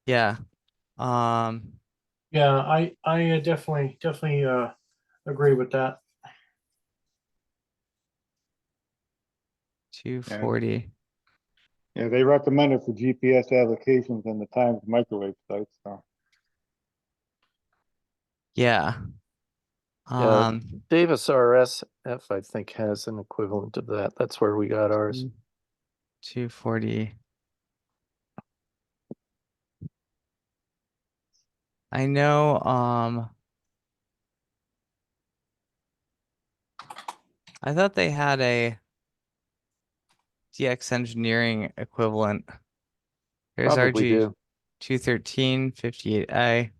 Yeah. Yeah, I definitely agree with that. 240. Yeah, they recommend it for GPS applications and the Times microwave sites. So Yeah. Davis RSF, I think, has an equivalent of that. That's where we got ours. 240. I know, I thought they had a DX Engineering equivalent. Here's Probably RG. do. 213, 58A.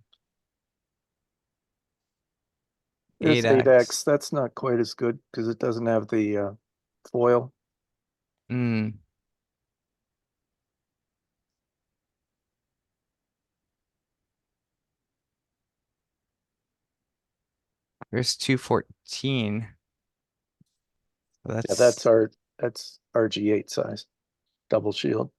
There's 8X. 8X. That's not quite as good because it doesn't have the foil. Mm. There's 214. Yeah, That's that's RG8 size, double shield.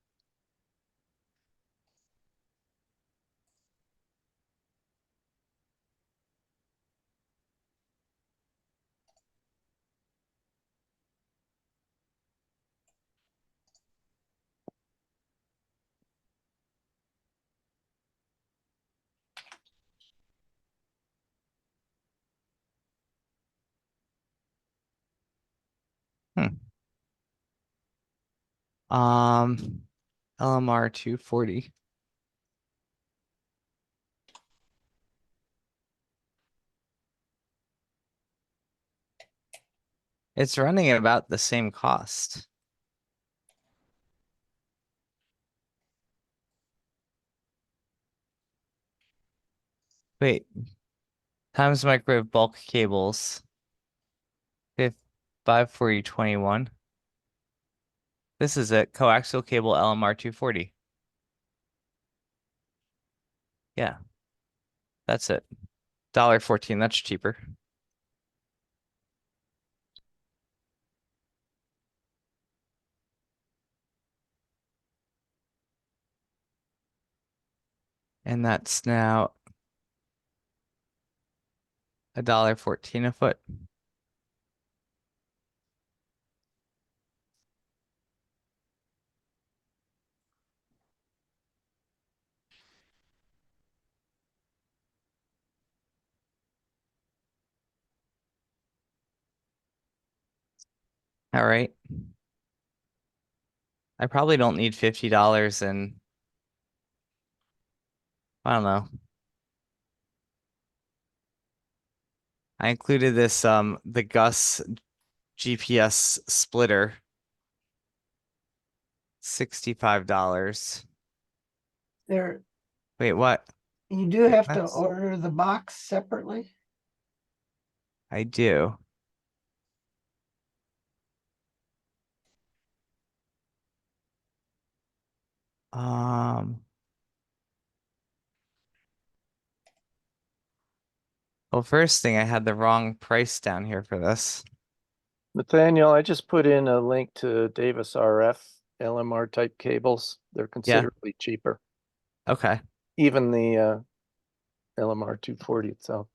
LMR 240. It's running at about the same cost. Wait, times microwave bulk cables. 54021. This is it. Coaxial cable LMR 240. Yeah, that's it. $1.14. That's cheaper. And that's now $1.14 a foot. All right. I probably don't need $50 and I don't know. I included this the Gus GPS splitter. $65. There, Wait, what? you do have to That's- order the box separately. I do. Well, first thing, I had the wrong price down here for this. Nathaniel, I just put in a link to Davis RF LMR type cables. They're considerably cheaper, Okay. even the LMR 240 itself.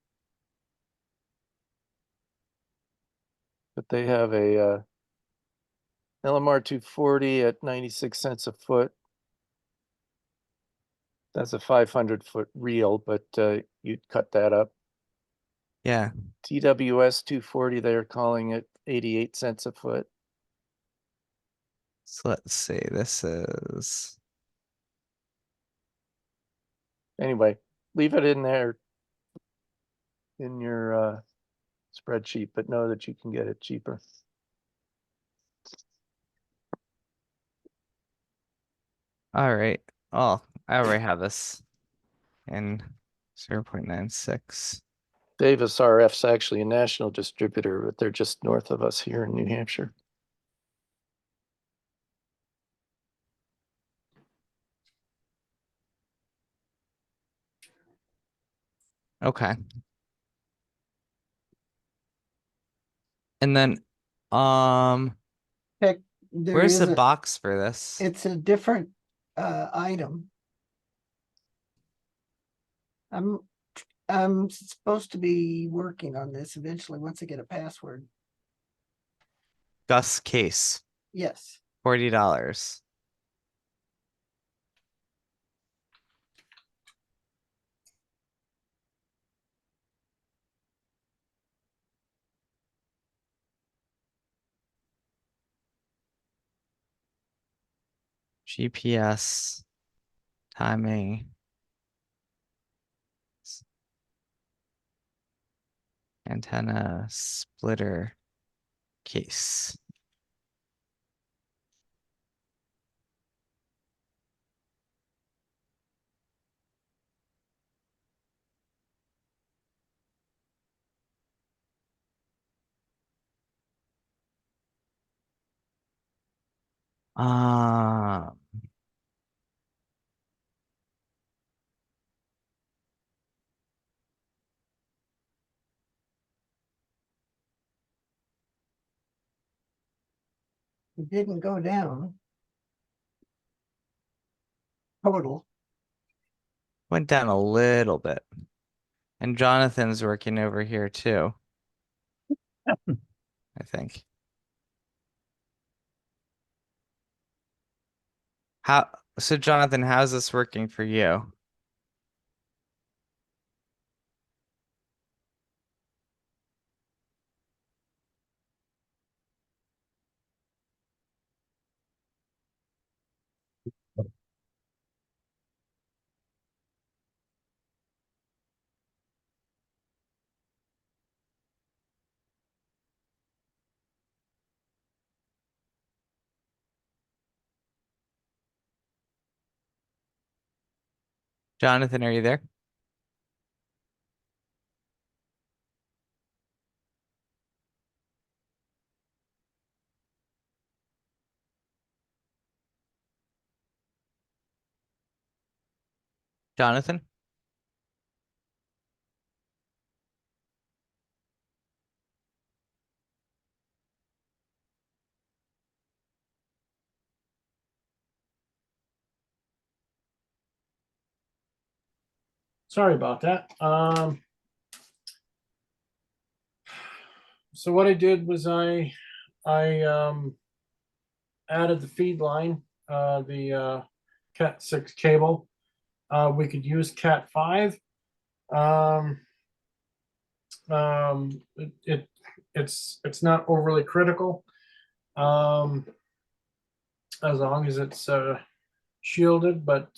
But they have a LMR 240 at 96 cents a foot. That's a 500-foot reel, but you'd cut that up. Yeah. TWS 240, they're calling it 88 cents a foot. So let's see. This is Anyway, leave it in there in your spreadsheet, but know that you can get it cheaper. all right. Oh, I already have this in 0.96. Davis RF's actually a national distributor, but they're just north of us here in New Hampshire. Okay. And then Heck, there where's is the box for this? It's a different item. I'm supposed to be working on this eventually once I get a password. Gus case. Yes. $40. GPS timing antenna splitter case. Uh, It didn't go down. Total. Went down a little bit. And Jonathan's working over here too. I think. So Jonathan, how's this working for you? Jonathan, are you there? Jonathan? Sorry about that. So what I did was I added the feed line, the Cat 6 cable. We could use Cat 5. It's not overly critical, as long as it's shielded, but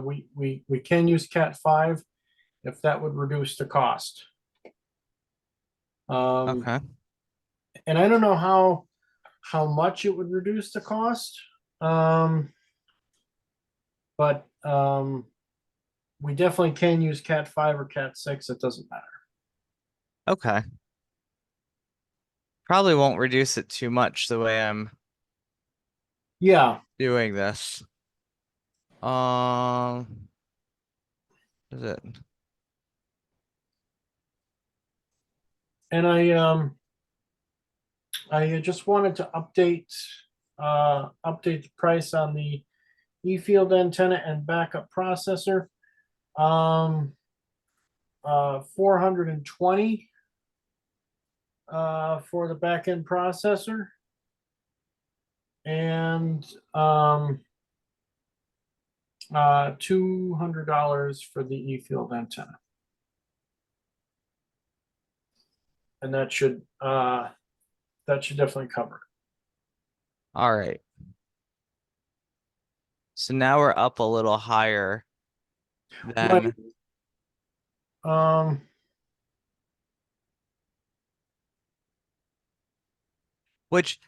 we can use Cat 5 if that would reduce the cost. Okay. And I don't know how much it would reduce the cost, but we definitely can use Cat 5 or Cat 6. It doesn't matter. Okay. Probably won't reduce it too much the way I'm doing this. Is it? And I just wanted to update the price on the E-field antenna and backup processor. 420 for the back end processor, and $200 for the E-field antenna, and that should definitely cover it. All right. So now we're up a little higher than Right. Which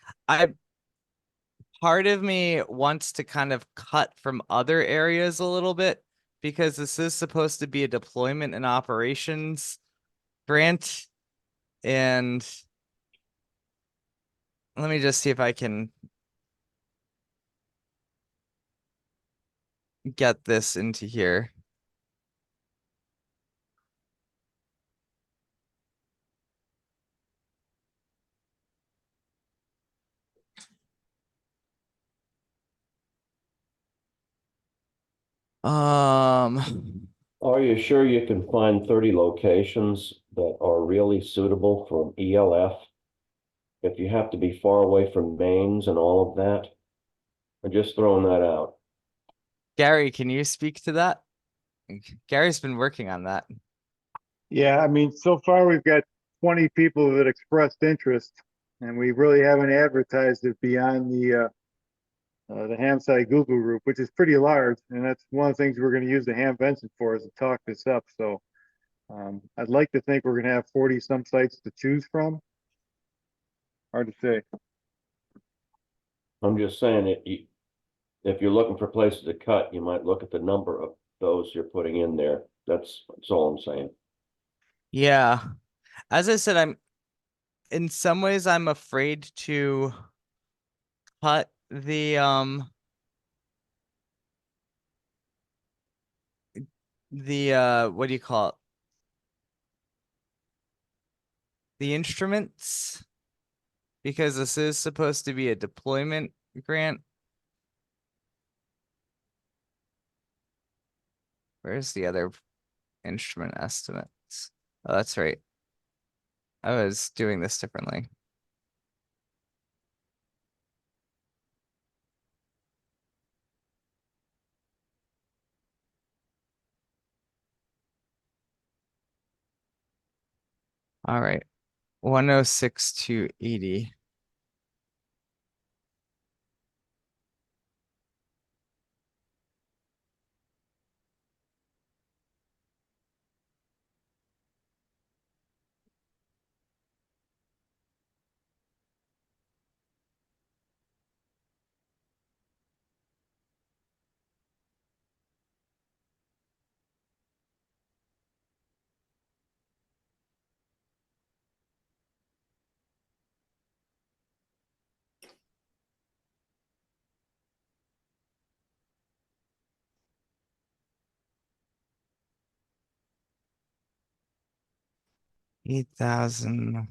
part of me wants to kind of cut from other areas a little bit, because this is supposed to be a deployment and operations grant. And let me just see if I can get this into here. Are you sure you can find 30 locations that are really suitable for ELF? If you have to be far away from mains and all of that? I'm just throwing that out. Gary, can you speak to that? Gary's been working on that. Yeah, I mean, so far we've got 20 people that expressed interest, and we really haven't advertised it beyond the Hamside Google group, which is pretty large, and that's one of the things we're going to use the Hamvention for, is to talk this up. So I'd like to think we're going to have 40 some sites to choose from. Hard to say. I'm just saying that if you're looking for places to cut, you might look at the number of those you're putting in there. That's all I'm saying. Yeah. As I said, in some ways I'm afraid to cut the what do you call it? The instruments, because this is supposed to be a deployment grant. Where's the other instrument estimates? Oh, that's right. I was doing this differently. All right. 106,280. $8,000.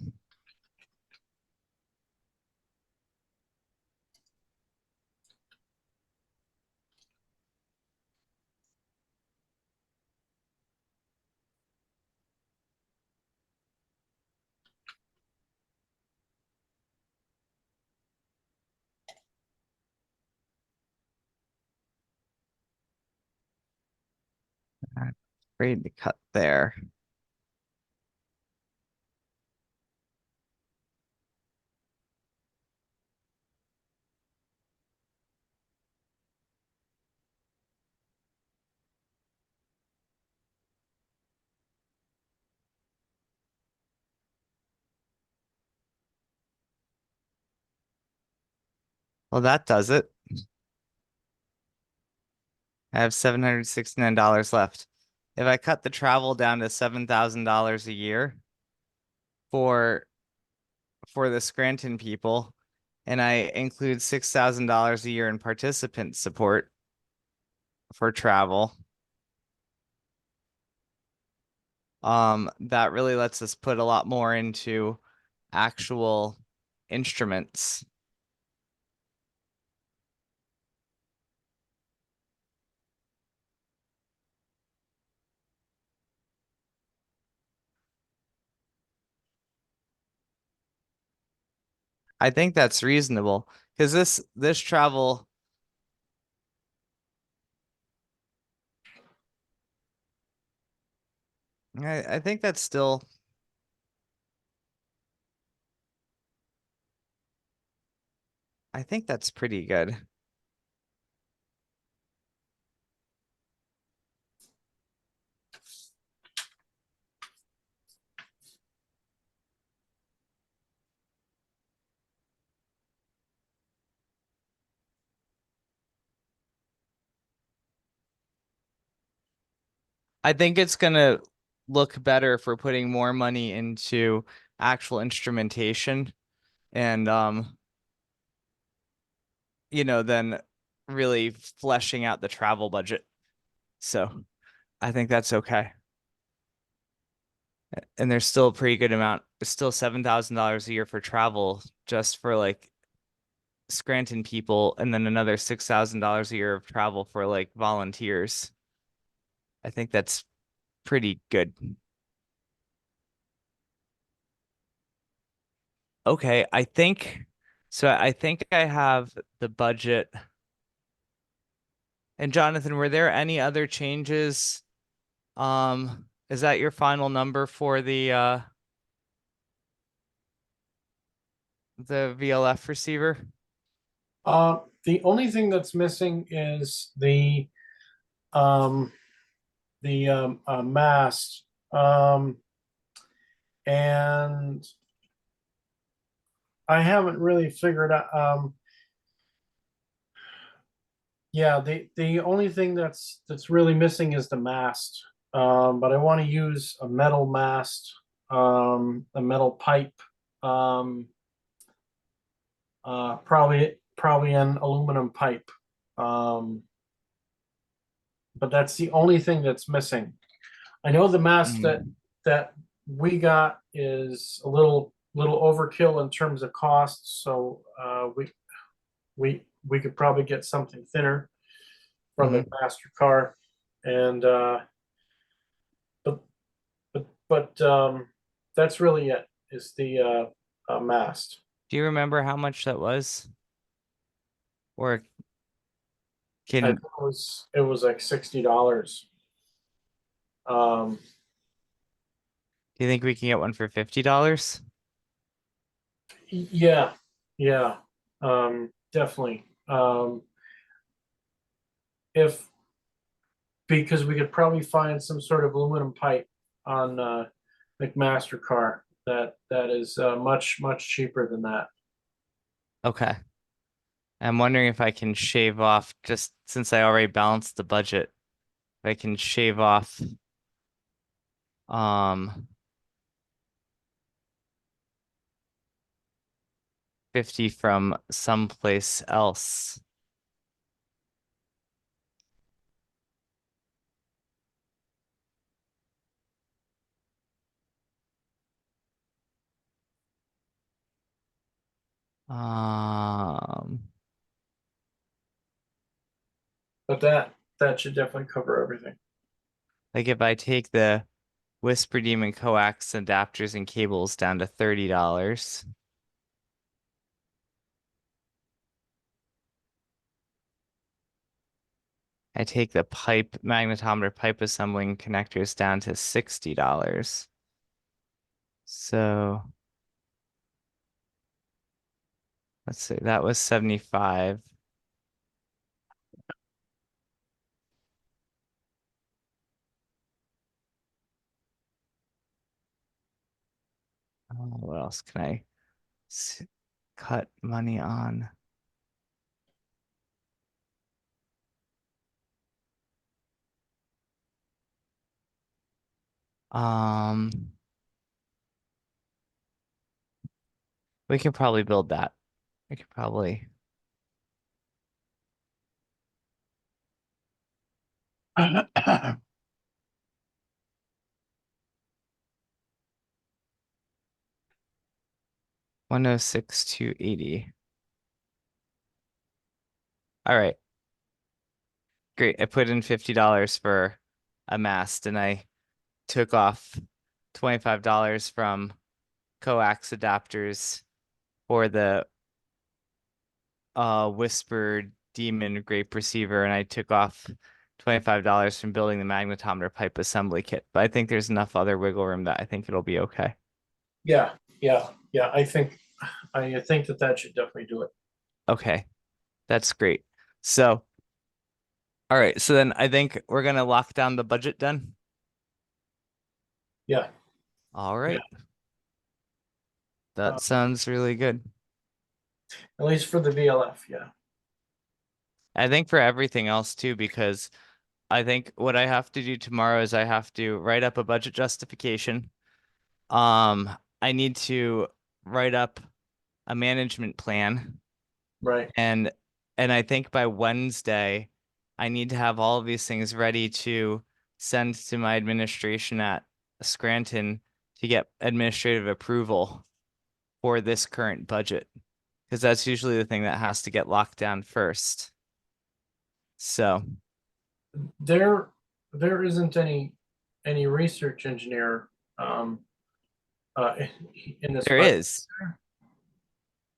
Great to cut there. Well, that does it. I have $769 left. If I cut the travel down to $7,000 a year for the Scranton people, and I include $6,000 a year in participant support for travel, that really lets us put a lot more into actual instruments. I think that's reasonable because this travel, I think that's still, I think that's pretty good. I think it's gonna look better for putting more money into actual instrumentation and than really fleshing out the travel budget. So I think that's okay. And there's still a pretty good amount. It's still $7,000 a year for travel just for like Scranton people, and then another $6,000 a year of travel for like volunteers. I think that's pretty good. Okay, I think I have the budget. And Jonathan, were there any other changes? Is that your final number for the VLF receiver? The only thing that's missing is the mast. And I haven't really figured out. Yeah, the only thing that's really missing is the mast. But I want to use a metal mast, a metal pipe. Probably probably an aluminum pipe. But that's the only thing that's missing. I know the mast that we got is a little overkill in terms of cost, so we could probably get something thinner from the MasterCard, and but that's really it. Is the mast. Do you remember how much that was? Or I can think it was like $60. do you think we can get one for $50? Yeah, definitely. If because we could probably find some sort of aluminum pipe on McMaster-Carr that is much cheaper than that. Okay. I'm wondering if I can shave off, just since I already balanced the budget, if I can shave off um 50 from someplace else. But that should definitely cover everything. Like if I take the Whisper Demon coax adapters and cables down to $30. I take the pipe magnetometer pipe assembling connectors down to $60. So let's see, that was 75. What else can I cut money on? We can probably build that. We could probably. $106,280. All right. Great. I put in $50 for a mast and I took off $25 from coax adapters for the Whisper Demon Grape Receiver, and I took off $25 from building the magnetometer pipe assembly kit. But I think there's enough other wiggle room that I think it'll be okay. Yeah. I think that should definitely do it. Okay. That's great. So, all right. So then I think we're gonna lock down the budget then. Yeah. All right. That sounds really good. At least for the VLF, yeah. I think for everything else too, because I think what I have to do tomorrow is I have to write up a budget justification. I need to write up a management plan. Right. And I think by Wednesday, I need to have all of these things ready to send to my administration at Scranton to get administrative approval for this current budget. Because that's usually the thing that has to get locked down first. So there isn't any research engineer in this there budget. is.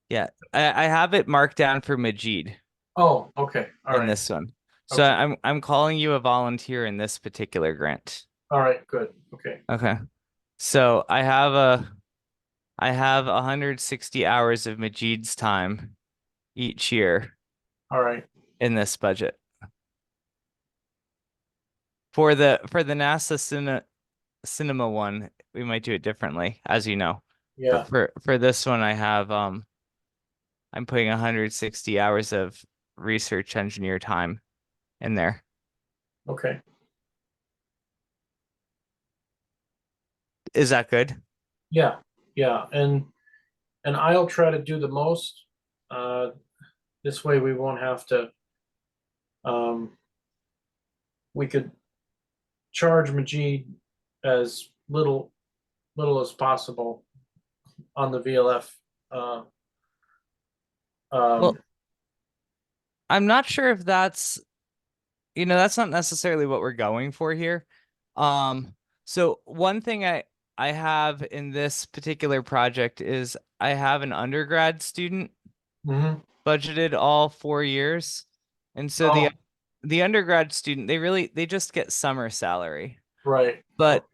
Yeah, I have it marked down for Majid. Oh, okay. All in right. this one. So Okay. I'm calling you a volunteer in this particular grant. All right, good. Okay. Okay. So I have 160 hours of Majid's time each year All right. in this budget. For the NASA cinema one, we might do it differently, as you know. Yeah. But for this one, I have I'm putting 160 hours of research engineer time in there. Okay. Is that good? Yeah. And I'll try to do the most This way we won't have to, we could charge Majid as little as possible on the VLF. Well, I'm not sure if that's, that's not necessarily what we're going for here. So one thing I have in this particular project is I have an undergrad student budgeted all 4 years. And so the undergrad student, they just get summer salary. Right. But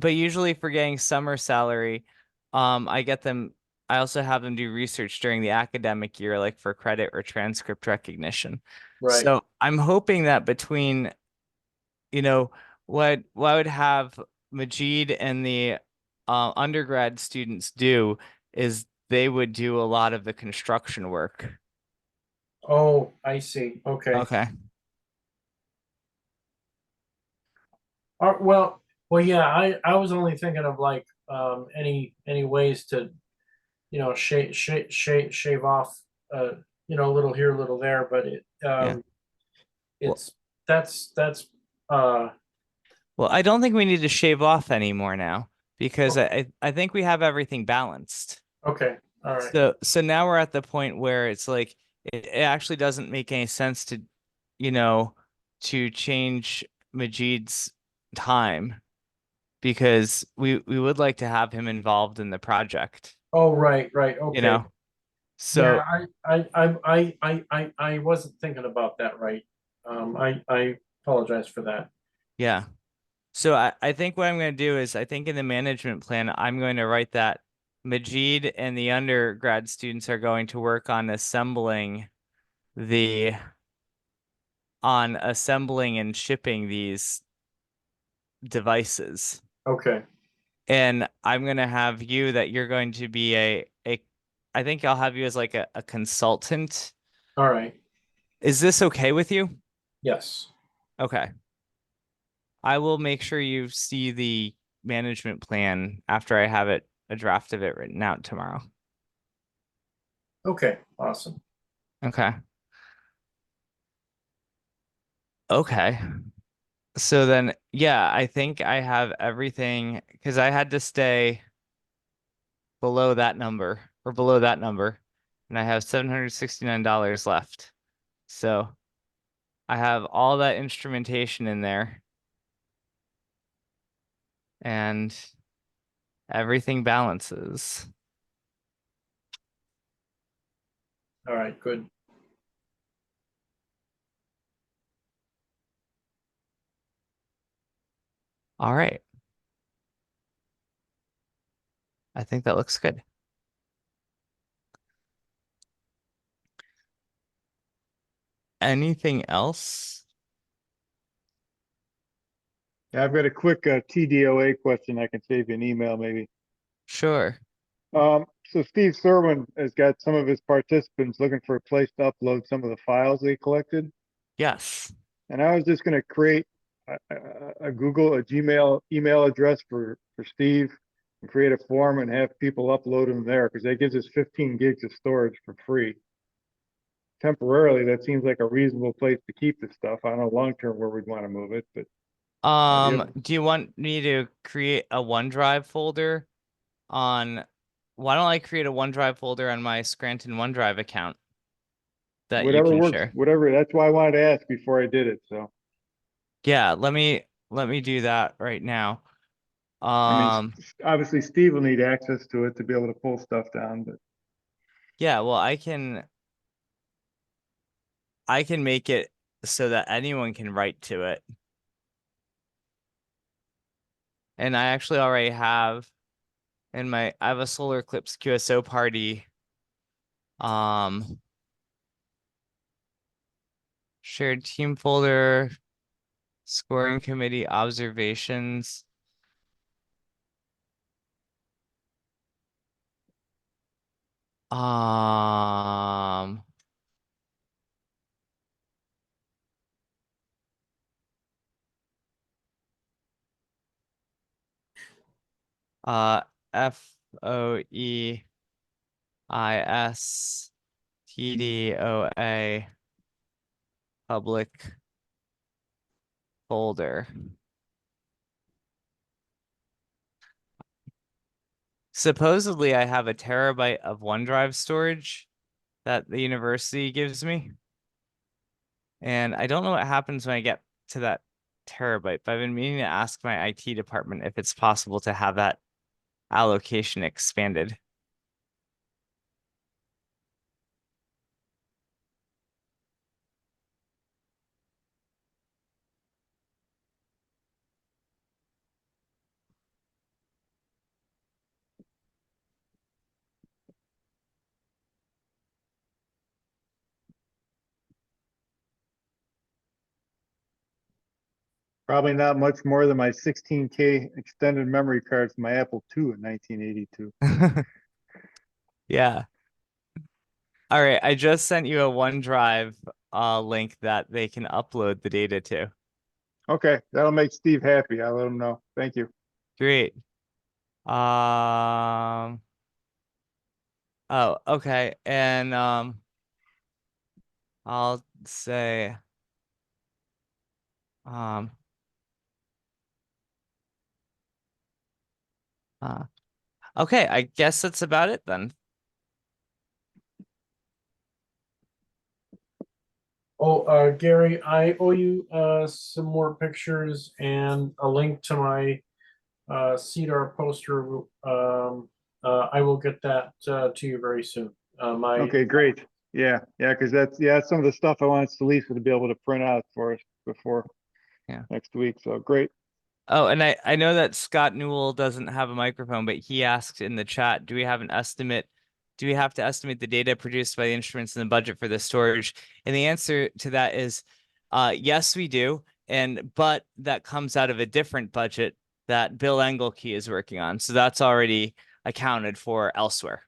usually for getting summer salary, I also have them do research during the academic year, like for credit or transcript recognition. Right. So I'm hoping that between, what I would have Majid and the undergrad students do is they would do a lot of the construction work. Oh, I see. Okay. Okay. Well, yeah, I was only thinking of like any ways to, shave off, a little here, a little there, but it's that's Well, I don't think we need to shave off anymore now because I think we have everything balanced. okay. All right. So now we're at the point where it's like it actually doesn't make any sense to, to change Majid's time because we would like to have him involved in the project. Oh, right. Okay. So I wasn't thinking about that right. I apologize for that. yeah. So I think what I'm going to do is I think in the management plan, I'm going to write that Majid and the undergrad students are going to work on assembling and shipping these devices. Okay. And I'm going to have you that you're going to be I think I'll have you as like a consultant. All right. Is this okay with you? Yes. Okay. I will make sure you see the management plan after I have a draft of it written out tomorrow. Okay. Awesome. Okay. Okay. So then, yeah, I think I have everything because I had to stay below that number and I have $769 left. So I have all that instrumentation in there and everything balances. All right. Good. All right. I think that looks good. Anything else? Yeah, I've got a quick TDOA question. I can save you an email maybe. Sure. So Steve Serwin has got some of his participants looking for a place to upload some of the files they collected. Yes. And I was just going to create a Gmail email address for Steve and create a form and have people upload them there because that gives us 15 gigs of storage for free. Temporarily, that seems like a reasonable place to keep this stuff. I don't know long term where we'd want to move it, but do you want me to create a OneDrive folder why don't I create a OneDrive folder on my Scranton OneDrive account that you whatever can works, share? whatever. That's why I wanted to ask before I did it. So Yeah, let me do that right now. I mean, obviously Steve will need access to it to be able to pull stuff down, but yeah, well, I can make it so that anyone can write to it. And I actually already have I have a Solar Eclipse QSO party. Shared team folder, scoring committee observations. Um, FOEIS TDOA public folder. Supposedly, I have a terabyte of OneDrive storage that the university gives me. And I don't know what happens when I get to that terabyte, but I've been meaning to ask my IT department if it's possible to have that allocation expanded. Probably not much more than my 16K extended memory cards from my Apple II in 1982. Yeah. All right, I just sent you a OneDrive link that they can upload the data to. Okay, that'll make Steve happy. I'll let him know. Thank you. Great. Oh, okay. And I'll say okay, I guess that's about it then. Oh, Gary, I owe you some more pictures and a link to my CDR poster. I will get that to you very soon. Okay, great. Yeah, because that's some of the stuff I wanted Lisa to be able to print out for us before next week. So great. Oh, and I know that Scott Newell doesn't have a microphone, but he asked in the chat, do we have an estimate? Do we have to estimate the data produced by the instruments in the budget for the storage? And the answer to that is yes, we do. But that comes out of a different budget that Bill Engelke is working on. So that's already accounted for elsewhere.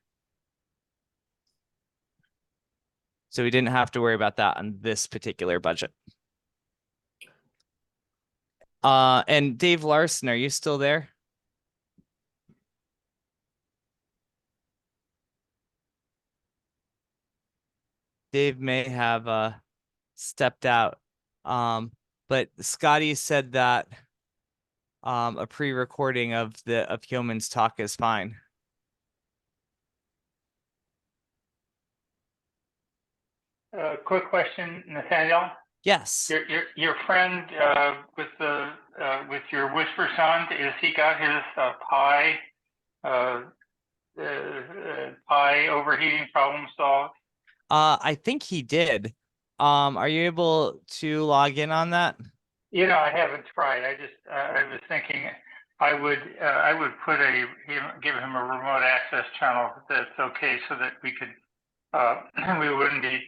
So we didn't have to worry about that on this particular budget. And Dave Larson, are you still there? Dave may have stepped out. But Scotty said that a pre-recording of Yeoman's talk is fine. Quick question, Nathaniel. Yes. Your friend with your whisper sound, has he got his pi overheating problem solved? I think he did. Are you able to log in on that? I haven't tried. I was thinking I would give him a remote access channel that's okay, so that we could we wouldn't be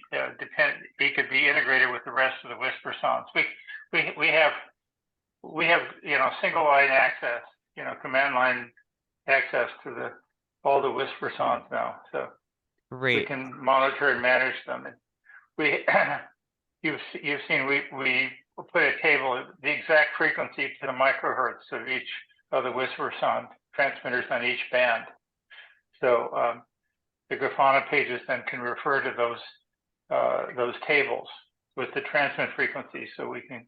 he could be integrated with the rest of the whisper songs. We have single line access, command line access to all the whisper songs now, so Great. we can monitor and manage them. And you've seen we put a table, the exact frequency to the microhertz of each of the whisper sound transmitters on each band. So the Grafana pages then can refer to those tables with the transmit frequency, so we can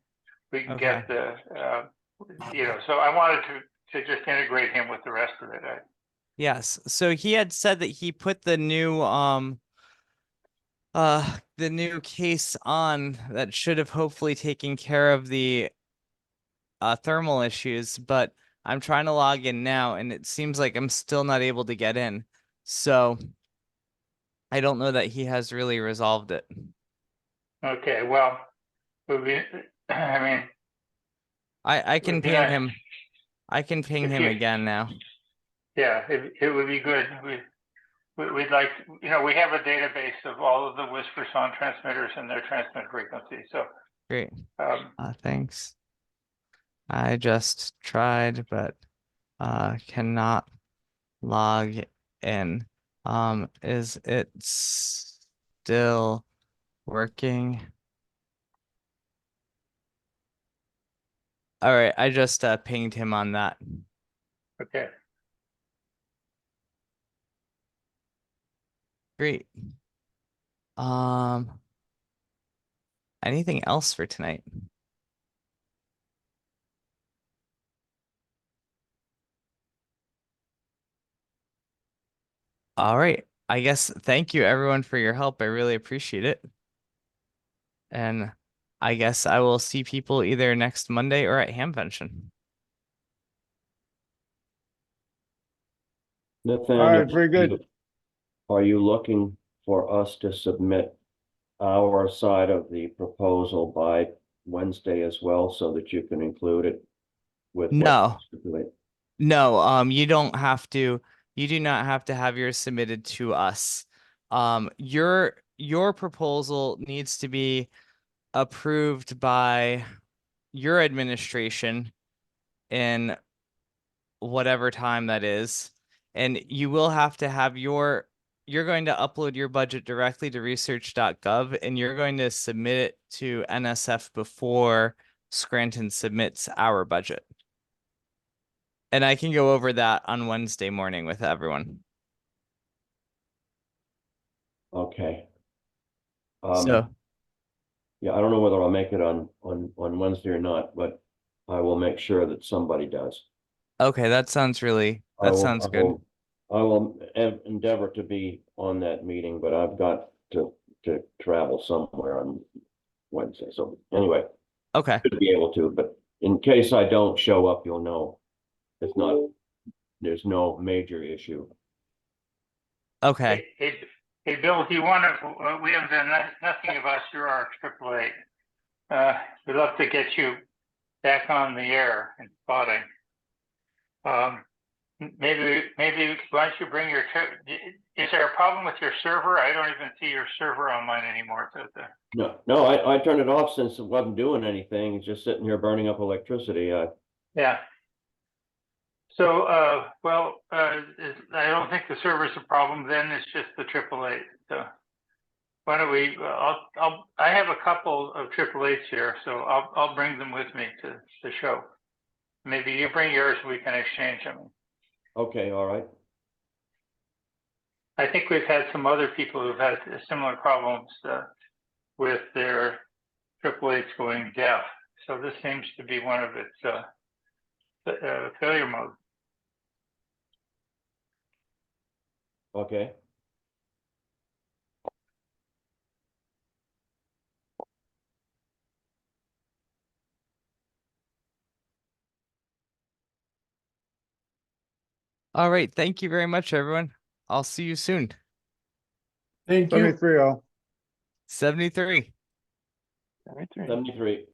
get the So I wanted to just integrate him with the rest of it. Yes. So he had said that he put the new case on that should have hopefully taken care of the thermal issues, but I'm trying to log in now and it seems like I'm still not able to get in. So I don't know that he has really resolved it. Okay, well, I mean, I can ping him. I can ping him again now. Yeah, it would be good. We'd like, we have a database of all of the whisper sound transmitters and their transmit frequency. So great. Thanks. I just tried, but cannot log in. Is it still working? All right, I just pinged him on that. Okay. Great. Anything else for tonight? All right. I guess thank you everyone for your help. I really appreciate it. And I guess I will see people either next Monday or at Hamvention. Nathaniel, All right, very good. Are you looking for us to submit our side of the proposal by Wednesday as well, so that you can include it with what No. you stipulate? No, you don't have to, you do not have to have yours submitted to us. Your proposal needs to be approved by your administration in whatever time that is. And you will have to have you're going to upload your budget directly to research.gov and you're going to submit it to NSF before Scranton submits our budget. And I can go over that on Wednesday morning with everyone. Okay. So, yeah, I don't know whether I'll make it on Wednesday or not, but I will make sure that somebody does. okay, that sounds good. I will endeavor to be on that meeting, but I've got to travel somewhere on Wednesday. So anyway, Okay. should be able to, but in case I don't show up, you'll know there's no major issue. Okay. Hey, Bill, do you want to? We haven't done nothing about your AAA. We'd love to get you back on the air and spotting. Maybe why don't you bring your? Is there a problem with your server? I don't even see your server online anymore. No, I turned it off since it wasn't doing anything. It's just sitting here burning up electricity. Yeah. So, I don't think the server's a problem. Then it's just the AAA. So, why don't we? I have a couple of AAAs here, so I'll bring them with me to the show. Maybe you bring yours, we can exchange them. Okay, all right. I think we've had some other people who've had similar problems with their AAAs going deaf. So this seems to be one of its failure mode. Okay. All right. Thank you very much, everyone. I'll see you soon. Thank you. 73 all. 73. 73.